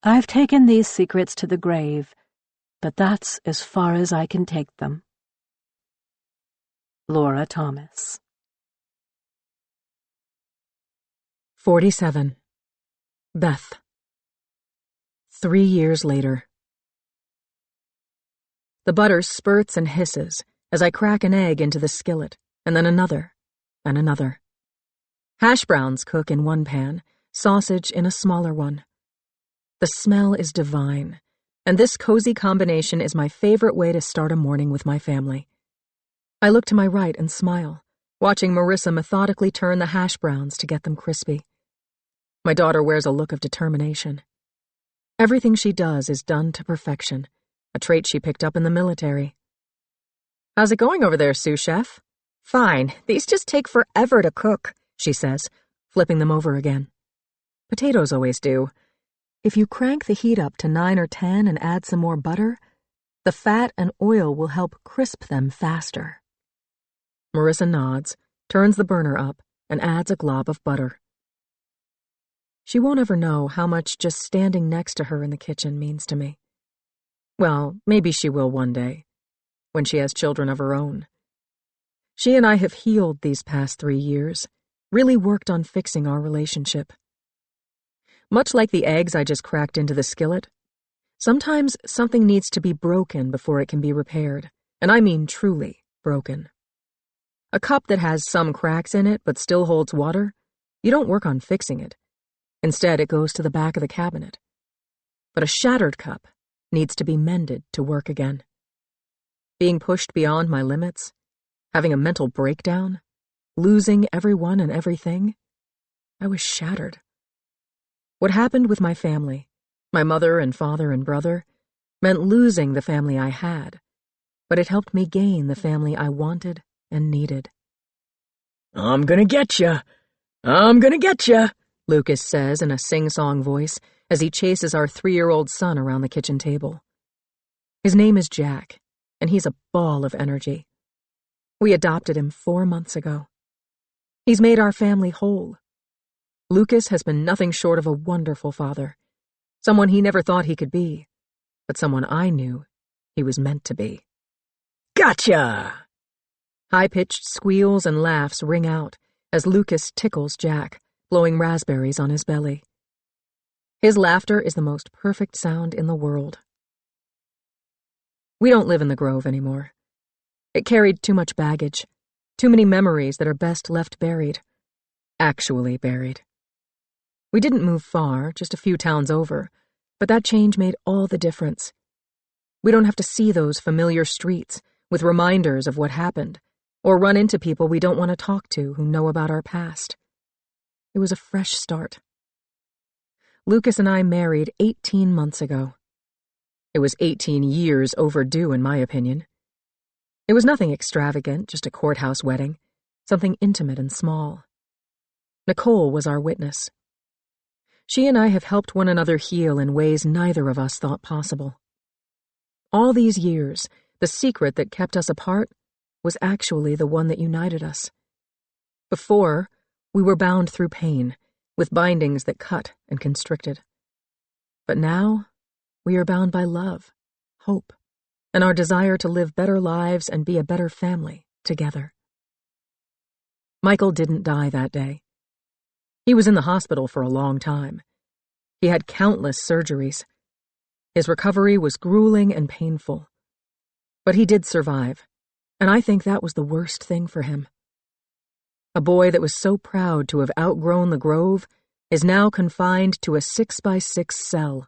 I've taken these secrets to the grave, but that's as far as I can take them. Laura Thomas. 47. Beth. 3 years later. The butter spurts and hisses as I crack an egg into the skillet, and then another, and another. Hash browns cook in one pan, sausage in a smaller one. The smell is divine, and this cozy combination is my favorite way to start a morning with my family. I look to my right and smile, watching Marissa methodically turn the hash browns to get them crispy. My daughter wears a look of determination. Everything she does is done to perfection, a trait she picked up in the military. "How's it going over there, sous chef?" "Fine. These just take forever to cook," she says, flipping them over again. Potatoes always do. If you crank the heat up to 9 or 10 and add some more butter, the fat and oil will help crisp them faster. Marissa nods, turns the burner up, and adds a glob of butter. She won't ever know how much just standing next to her in the kitchen means to me. Well, maybe she will one day, when she has children of her own. She and I have healed these past 3 years, really worked on fixing our relationship. Much like the eggs I just cracked into the skillet, sometimes something needs to be broken before it can be repaired, and I mean truly broken. A cup that has some cracks in it but still holds water, you don't work on fixing it. Instead, it goes to the back of the cabinet. But a shattered cup needs to be mended to work again. Being pushed beyond my limits, having a mental breakdown, losing everyone and everything, I was shattered. What happened with my family, my mother and father and brother, meant losing the family I had, but it helped me gain the family I wanted and needed. "I'm gonna get ya. I'm gonna get ya," Lucas says in a sing-song voice as he chases our 3-year-old son around the kitchen table. His name is Jack, and he's a ball of energy. We adopted him 4 months ago. He's made our family whole. Lucas has been nothing short of a wonderful father, someone he never thought he could be, but someone I knew he was meant to be. "Gotcha!" High-pitched squeals and laughs ring out as Lucas tickles Jack, blowing raspberries on his belly. His laughter is the most perfect sound in the world. We don't live in the Grove anymore. It carried too much baggage, too many memories that are best left buried. Actually buried. We didn't move far, just a few towns over, but that change made all the difference. We don't have to see those familiar streets with reminders of what happened, or run into people we don't want to talk to who know about our past. It was a fresh start. Lucas and I married 18 months ago. It was 18 years overdue, in my opinion. It was nothing extravagant, just a courthouse wedding, something intimate and small. Nicole was our witness. She and I have helped one another heal in ways neither of us thought possible. All these years, the secret that kept us apart was actually the one that united us. Before, we were bound through pain, with bindings that cut and constricted. But now, we are bound by love, hope, and our desire to live better lives and be a better family together. Michael didn't die that day. He was in the hospital for a long time. He had countless surgeries. His recovery was grueling and painful. But he did survive, and I think that was the worst thing for him. A boy that was so proud to have outgrown the Grove is now confined to a 6x6 cell,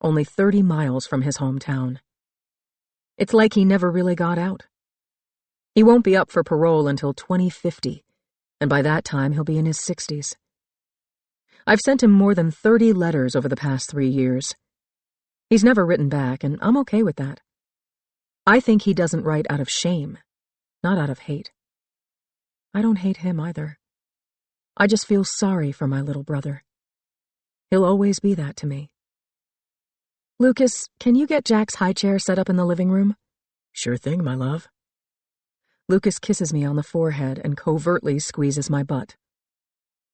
only 30 miles from his hometown. It's like he never really got out. He won't be up for parole until 2050, and by that time he'll be in his 60s. I've sent him more than 30 letters over the past 3 years. He's never written back, and I'm okay with that. I think he doesn't write out of shame, not out of hate. I don't hate him either. I just feel sorry for my little brother. He'll always be that to me. Lucas, can you get Jack's high chair set up in the living room? Sure thing, my love. Lucas kisses me on the forehead and covertly squeezes my butt.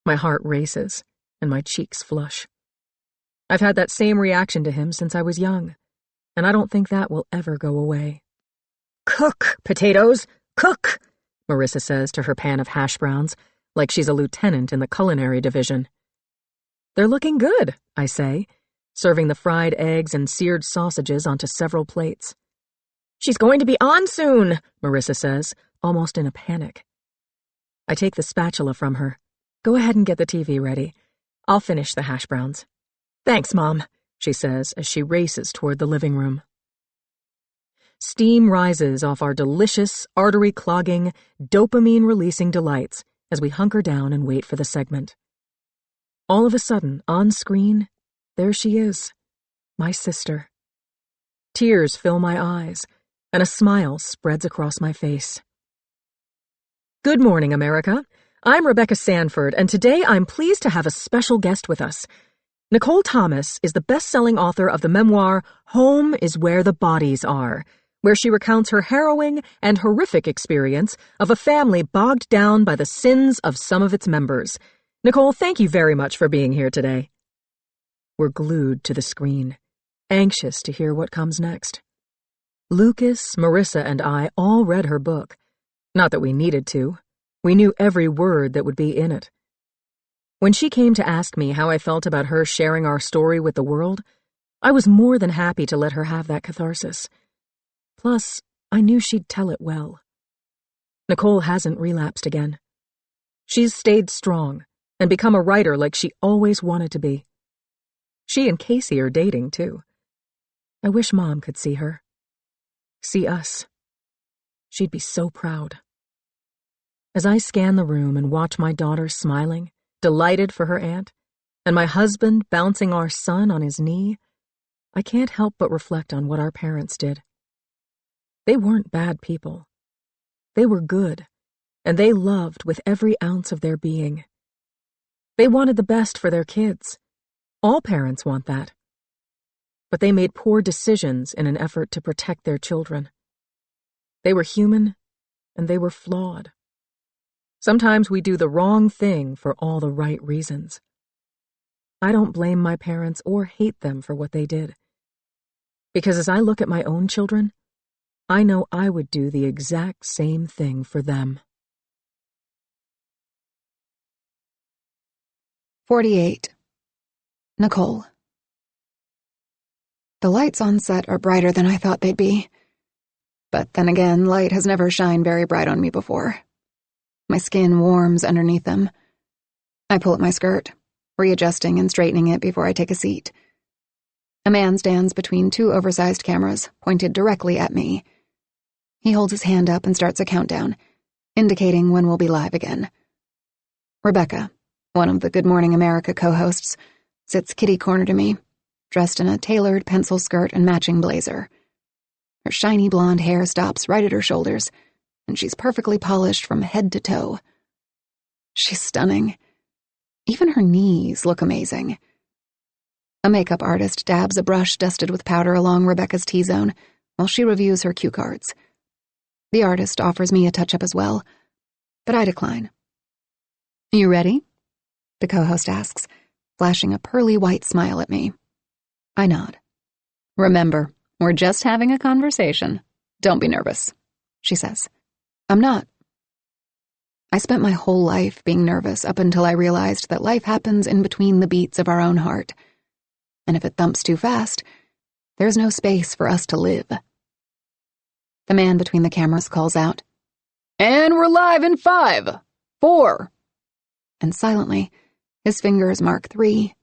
My heart races, and my cheeks flush. I've had that same reaction to him since I was young, and I don't think that will ever go away. Cook, potatoes, cook, Marissa says to her pan of hash browns, like she's a lieutenant in the culinary division. They're looking good, I say, serving the fried eggs and seared sausages onto several plates. She's going to be on soon, Marissa says, almost in a panic. I take the spatula from her. Go ahead and get the TV ready. I'll finish the hash browns. Thanks, Mom, she says as she races toward the living room. Steam rises off our delicious, artery-clogging, dopamine-releasing delights as we hunker down and wait for the segment. All of a sudden, on screen, there she is, my sister. Tears fill my eyes, and a smile spreads across my face. Good morning, America. I'm Rebecca Sanford, and today I'm pleased to have a special guest with us. Nicole Thomas is the best-selling author of the memoir Home is Where the Bodies Are, where she recounts her harrowing and horrific experience of a family bogged down by the sins of some of its members. Nicole, thank you very much for being here today. We're glued to the screen, anxious to hear what comes next. Lucas, Marissa, and I all read her book. Not that we needed to. We knew every word that would be in it. When she came to ask me how I felt about her sharing our story with the world, I was more than happy to let her have that catharsis. Plus, I knew she'd tell it well. Nicole hasn't relapsed again. She's stayed strong and become a writer like she always wanted to be. She and Casey are dating, too. I wish Mom could see her. See us. She'd be so proud. As I scan the room and watch my daughter smiling, delighted for her aunt, and my husband bouncing our son on his knee, I can't help but reflect on what our parents did. They weren't bad people. They were good, and they loved with every ounce of their being. They wanted the best for their kids. All parents want that. But they made poor decisions in an effort to protect their children. They were human, and they were flawed. Sometimes we do the wrong thing for all the right reasons. I don't blame my parents or hate them for what they did. Because as I look at my own children, I know I would do the exact same thing for them. 48. Nicole. The lights on set are brighter than I thought they'd be. But then again, light has never shined very bright on me before. My skin warms underneath them. I pull at my skirt, readjusting and straightening it before I take a seat. A man stands between two oversized cameras, pointed directly at me. He holds his hand up and starts a countdown, indicating when we'll be live again. Rebecca, one of the Good Morning America co-hosts, sits kitty-corner to me, dressed in a tailored pencil skirt and matching blazer. Her shiny blonde hair stops right at her shoulders, and she's perfectly polished from head to toe. She's stunning. Even her knees look amazing. A makeup artist dabs a brush dusted with powder along Rebecca's T-zone while she reviews her cue cards. The artist offers me a touch-up as well, but I decline. You ready? The co-host asks, flashing a pearly white smile at me. I nod. Remember, We're just having a conversation. Don't be nervous, she says. I'm not. I spent my whole life being nervous up until I realized that life happens in between the beats of our own heart. And if it thumps too fast, there's no space for us to live. The man between the cameras calls out, "And we're live in 5, 4. And silently, his fingers mark 3,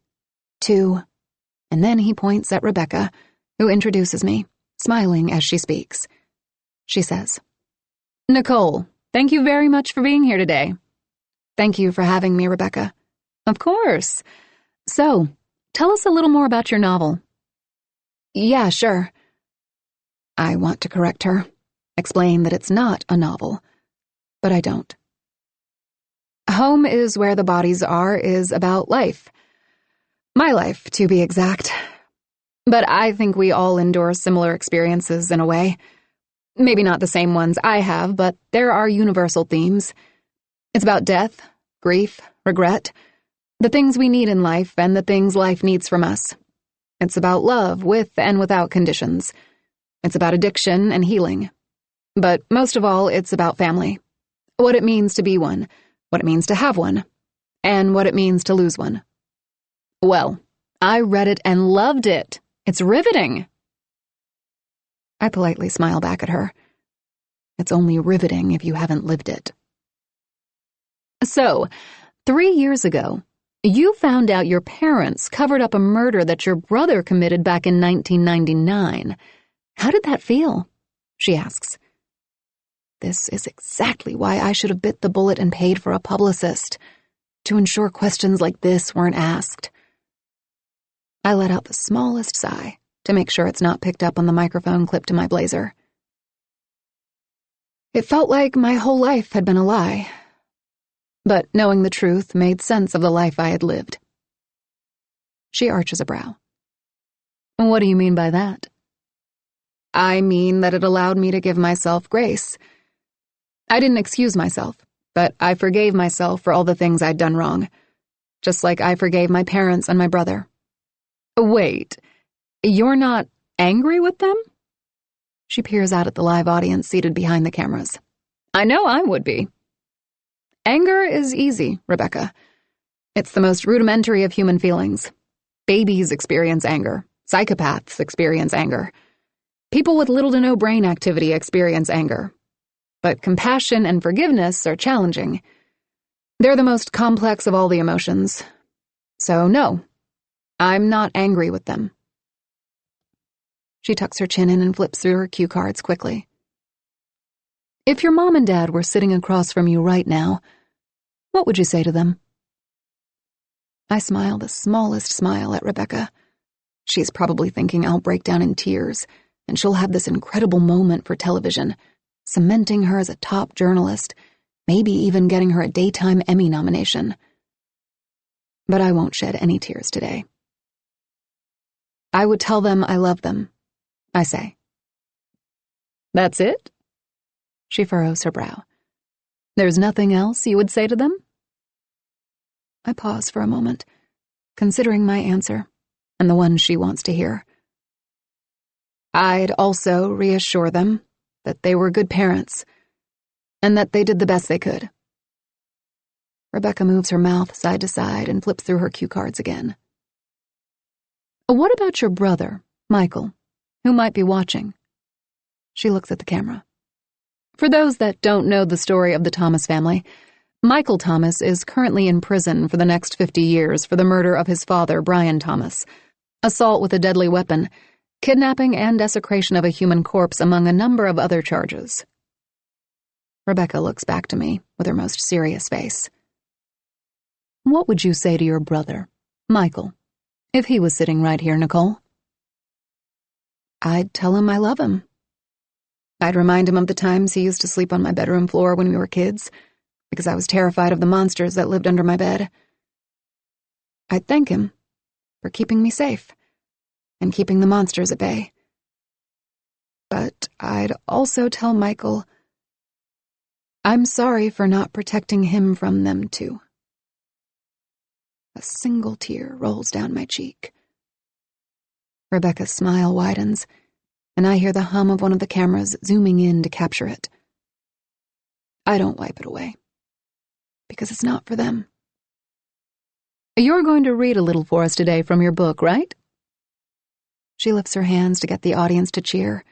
2, and then he points at Rebecca, who introduces me, smiling as she speaks. She says, "Nicole, thank you very much for being here today." "Thank you for having me, Rebecca." "Of course. So, tell us a little more about your novel." "Yeah, sure." I want to correct her, explain that it's not a novel, but I don't. Home is Where the Bodies Are is about life. My life, to be exact. But I think we all endure similar experiences in a way. Maybe not the same ones I have, but there are universal themes. It's about death, grief, regret, the things we need in life and the things life needs from us. It's about love with and without conditions. It's about addiction and healing. But most of all, it's about family. What it means to be one, what it means to have one, and what it means to lose one. Well, I read it and loved it. It's riveting. I politely smile back at her. It's only riveting if you haven't lived it. So, 3 years ago, you found out your parents covered up a murder that your brother committed back in 1999. How did that feel? She asks. This is exactly why I should have bit the bullet and paid for a publicist, to ensure questions like this weren't asked. I let out the smallest sigh to make sure it's not picked up on the microphone clipped to my blazer. It felt like my whole life had been a lie, but knowing the truth made sense of the life I had lived. She arches a brow. What do you mean by that? I mean that it allowed me to give myself grace. I didn't excuse myself, but I forgave myself for all the things I'd done wrong, just like I forgave my parents and my brother. Wait, you're not angry with them? She peers out at the live audience seated behind the cameras. I know I would be. Anger is easy, Rebecca. It's the most rudimentary of human feelings. Babies experience anger. Psychopaths experience anger. People with little to no brain activity experience anger. But compassion and forgiveness are challenging. They're the most complex of all the emotions. So no, I'm not angry with them. She tucks her chin in and flips through her cue cards quickly. If your mom and dad were sitting across from you right now, what would you say to them? I smile the smallest smile at Rebecca. She's probably thinking I'll break down in tears, and she'll have this incredible moment for television, cementing her as a top journalist, maybe even getting her a Daytime Emmy nomination. But I won't shed any tears today. I would tell them I love them, I say. That's it? She furrows her brow. There's nothing else you would say to them? I pause for a moment, considering my answer and the one she wants to hear. I'd also reassure them that they were good parents and that they did the best they could. Rebecca moves her mouth side to side and flips through her cue cards again. What about your brother, Michael, who might be watching? She looks at the camera. For those that don't know the story of the Thomas family, Michael Thomas is currently in prison for the next 50 years for the murder of his father, Brian Thomas, assault with a deadly weapon, kidnapping and desecration of a human corpse, among a number of other charges. Rebecca looks back to me with her most serious face. What would you say to your brother, Michael, if he was sitting right here, Nicole? I'd tell him I love him. I'd remind him of the times he used to sleep on my bedroom floor when we were kids, because I was terrified of the monsters that lived under my bed. I'd thank him for keeping me safe and keeping the monsters at bay. But I'd also tell Michael I'm sorry for not protecting him from them too. A single tear rolls down my cheek. Rebecca's smile widens, and I hear the hum of one of the cameras zooming in to capture it. I don't wipe it away, because it's not for them. You're going to read a little for us today from your book, right? She lifts her hands to get the audience to cheer,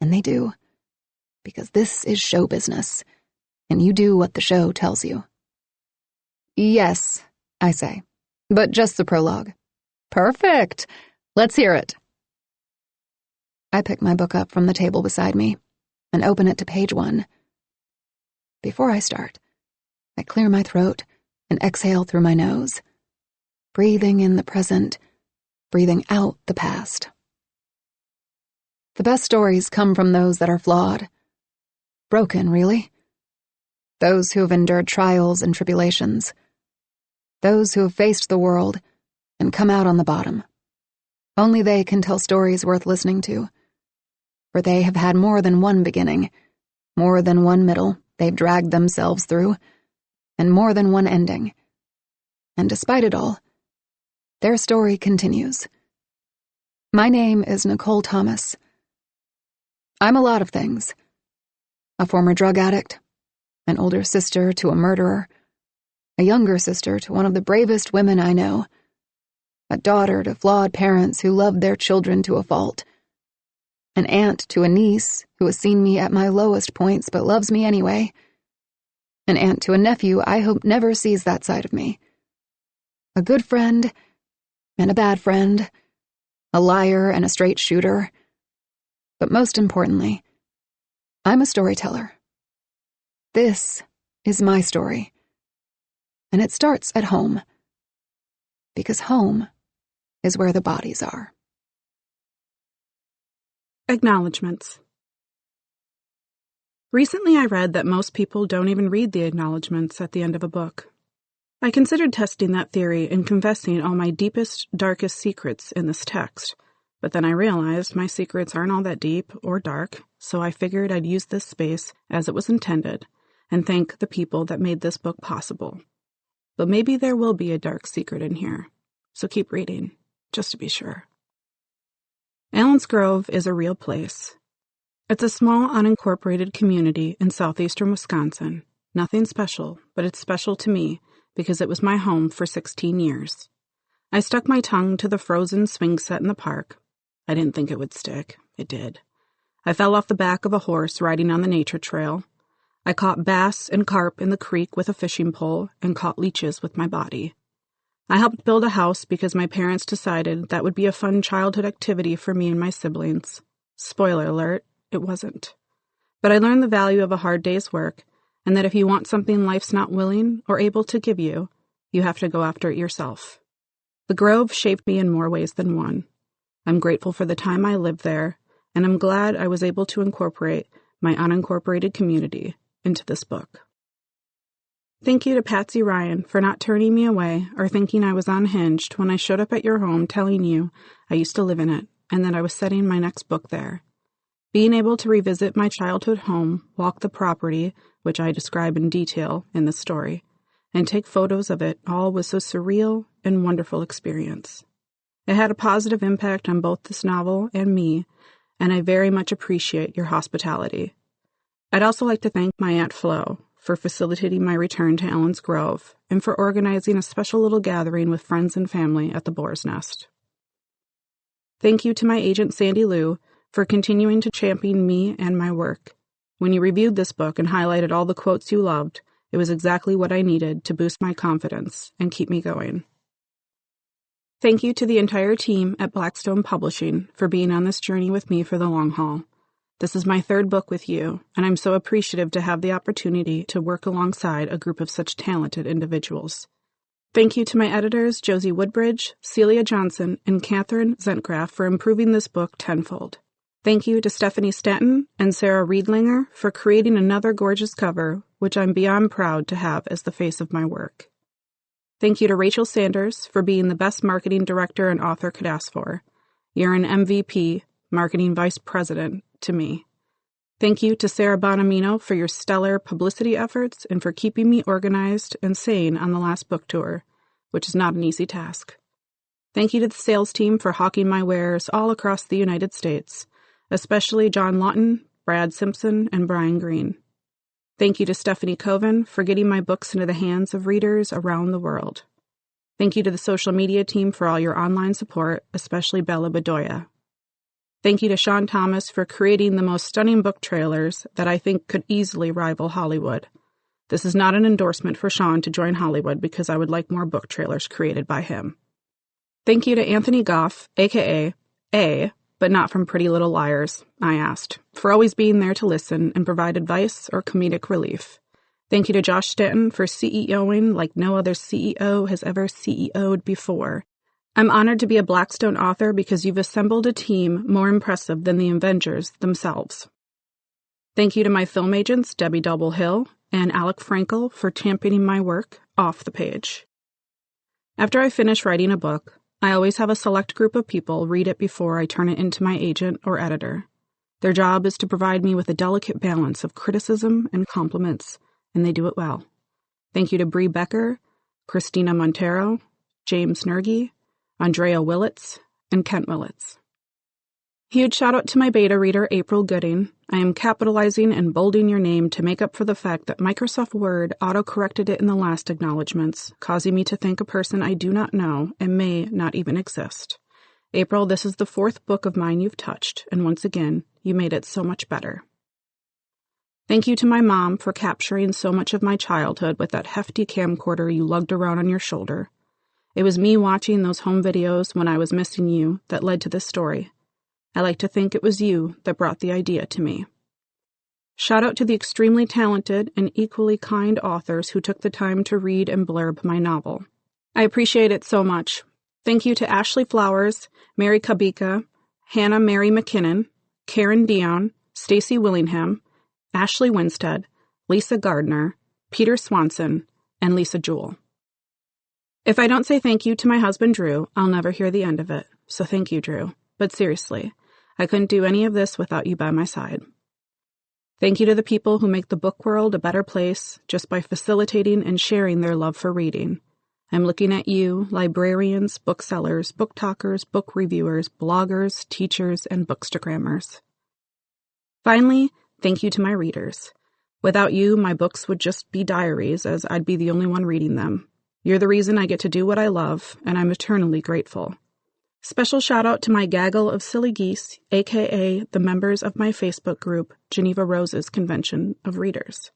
and they do, because this is show business, and you do what the show tells you. Yes, I say, but just the prologue. Perfect. Let's hear it. I pick my book up from the table beside me and open it to page 1. Before I start, I clear my throat and exhale through my nose, breathing in the present, breathing out the past. The best stories come from those that are flawed. Broken, really. Those who have endured trials and tribulations. Those who have faced the world and come out on the bottom. Only they can tell stories worth listening to. For they have had more than one beginning, more than one middle they've dragged themselves through, and more than one ending. And despite it all, their story continues. My name is Nicole Thomas. I'm a lot of things. A former drug addict, an older sister to a murderer, a younger sister to one of the bravest women I know, a daughter to flawed parents who loved their children to a fault, an aunt to a niece who has seen me at my lowest points but loves me anyway, an aunt to a nephew I hope never sees that side of me, a good friend and a bad friend, a liar and a straight shooter, but most importantly, I'm a storyteller. This is my story, and it starts at home, because home is where the bodies are. Acknowledgements. Recently I read that most people don't even read the acknowledgements at the end of a book. I considered testing that theory and confessing all my deepest, darkest secrets in this text, but then I realized my secrets aren't all that deep or dark, so I figured I'd use this space as it was intended and thank the people that made this book possible. But maybe there will be a dark secret in here, so keep reading, just to be sure. Allens Grove is a real place. It's a small, unincorporated community in southeastern Wisconsin. Nothing special, but it's special to me because it was my home for 16 years. I stuck my tongue to the frozen swing set in the park. I didn't think it would stick. It did. I fell off the back of a horse riding on the nature trail. I caught bass and carp in the creek with a fishing pole and caught leeches with my body. I helped build a house because my parents decided that would be a fun childhood activity for me and my siblings. Spoiler alert, it wasn't. But I learned the value of a hard day's work, and that if you want something life's not willing or able to give you, you have to go after it yourself. The Grove shaped me in more ways than one. I'm grateful for the time I lived there, and I'm glad I was able to incorporate my unincorporated community into this book. Thank you to Patsy Ryan for not turning me away or thinking I was unhinged when I showed up at your home telling you I used to live in it and that I was setting my next book there. Being able to revisit my childhood home, walk the property, which I describe in detail in the story, and take photos of it all was a surreal and wonderful experience. It had a positive impact on both this novel and me, and I very much appreciate your hospitality. I'd also like to thank my Aunt Flo for facilitating my return to Allens Grove and for organizing a special little gathering with friends and family at the Boar's Nest. Thank you to my agent Sandy Lou for continuing to champion me and my work. When you reviewed this book and highlighted all the quotes you loved, it was exactly what I needed to boost my confidence and keep me going. Thank you to the entire team at Blackstone Publishing for being on this journey with me for the long haul. This is my third book with you, and I'm so appreciative to have the opportunity to work alongside a group of such talented individuals. Thank you to my editors, Josie Woodbridge, Celia Johnson, and Catherine Zentgraf for improving this book tenfold. Thank you to Stephanie Stanton and Sarah Riedlinger for creating another gorgeous cover, which I'm beyond proud to have as the face of my work. Thank you to Rachel Sanders for being the best marketing director an author could ask for. You're an MVP, marketing vice president, to me. Thank you to Sarah Bonamino for your stellar publicity efforts and for keeping me organized and sane on the last book tour, which is not an easy task. Thank you to the sales team for hawking my wares all across the United States. especially John Lawton, Brad Simpson, and Brian Greene. Thank you to Stephanie Coven for getting my books into the hands of readers around the world. Thank you to the social media team for all your online support, especially Bella Bedoya. Thank you to Sean Thomas for creating the most stunning book trailers that I think could easily rival Hollywood. This is not an endorsement for Sean to join Hollywood because I would like more book trailers created by him. Thank you to Anthony Goff, a.k.a. A, but not from Pretty Little Liars, I asked, for always being there to listen and provide advice or comedic relief. Thank you to Josh Stanton for CEOing like no other CEO has ever CEO'd before. I'm honored to be a Blackstone author because you've assembled a team more impressive than the Avengers themselves. Thank you to my film agents, Debbie Double-Hill and Alec Frankel, for championing my work off the page. After I finish writing a book, I always have a select group of people read it before I turn it into my agent or editor. Their job is to provide me with a delicate balance of criticism and compliments, and they do it well. Thank you to Bree Becker, Christina Montero, James Nergy, Andrea Willits, and Kent Willits. Huge shout out to my beta reader, April Gooding. I am capitalizing and bolding your name to make up for the fact that Microsoft Word auto-corrected it in the last acknowledgments, causing me to think a person I do not know and may not even exist. April, this is the 4th book of mine you've touched, and once again, you made it so much better. Thank you to my mom for capturing so much of my childhood with that hefty camcorder you lugged around on your shoulder. It was me watching those home videos when I was missing you that led to this story. I like to think it was you that brought the idea to me. Shout out to the extremely talented and equally kind authors who took the time to read and blurb my novel. I appreciate it so much. Thank you to Ashley Flowers, Mary Kabika, Hannah Mary McKinnon, Karen Dion, Stacy Willingham, Ashley Winstead, Lisa Gardner, Peter Swanson, and Lisa Jewell. If I don't say thank you to my husband, Drew, I'll never hear the end of it, so thank you, Drew. But seriously, I couldn't do any of this without you by my side. Thank you to the people who make the book world a better place just by facilitating and sharing their love for reading. I'm looking at you, librarians, booksellers, book talkers, book reviewers, bloggers, teachers, and bookstagrammers. Finally, thank you to my readers. Without you, my books would just be diaries, as I'd be the only one reading them. You're the reason I get to do what I love, and I'm eternally grateful. Special shout out to my gaggle of silly geese, aka the members of my Facebook group, Geneva Rose's Convention of Readers.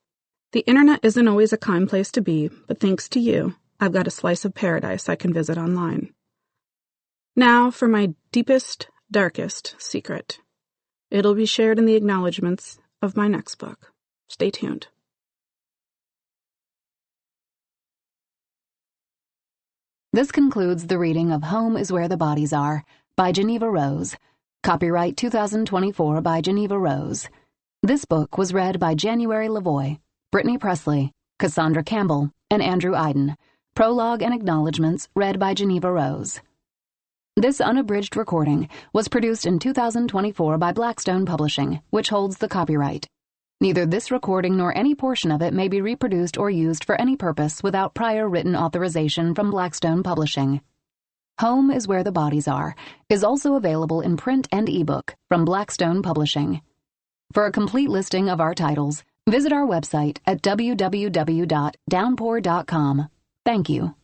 The internet isn't always a kind place to be, but thanks to you, I've got a slice of paradise I can visit online. Now for my deepest, darkest secret. It'll be shared in the acknowledgments of my next book. Stay tuned. This concludes the reading of Home is Where the Bodies Are by Geneva Rose. Copyright 2024 by Geneva Rose. This book was read by January Lavoie, Brittany Presley, Cassandra Campbell, and Andrew Iden. Prologue and acknowledgments read by Geneva Rose. This unabridged recording was produced in 2024 by Blackstone Publishing, which holds the copyright. Neither this recording nor any portion of it may be reproduced or used for any purpose without prior written authorization from Blackstone Publishing. Home is Where the Bodies Are is also available in print and ebook from Blackstone Publishing. For a complete listing of our titles, visit our website at www.downpour.com. Thank you.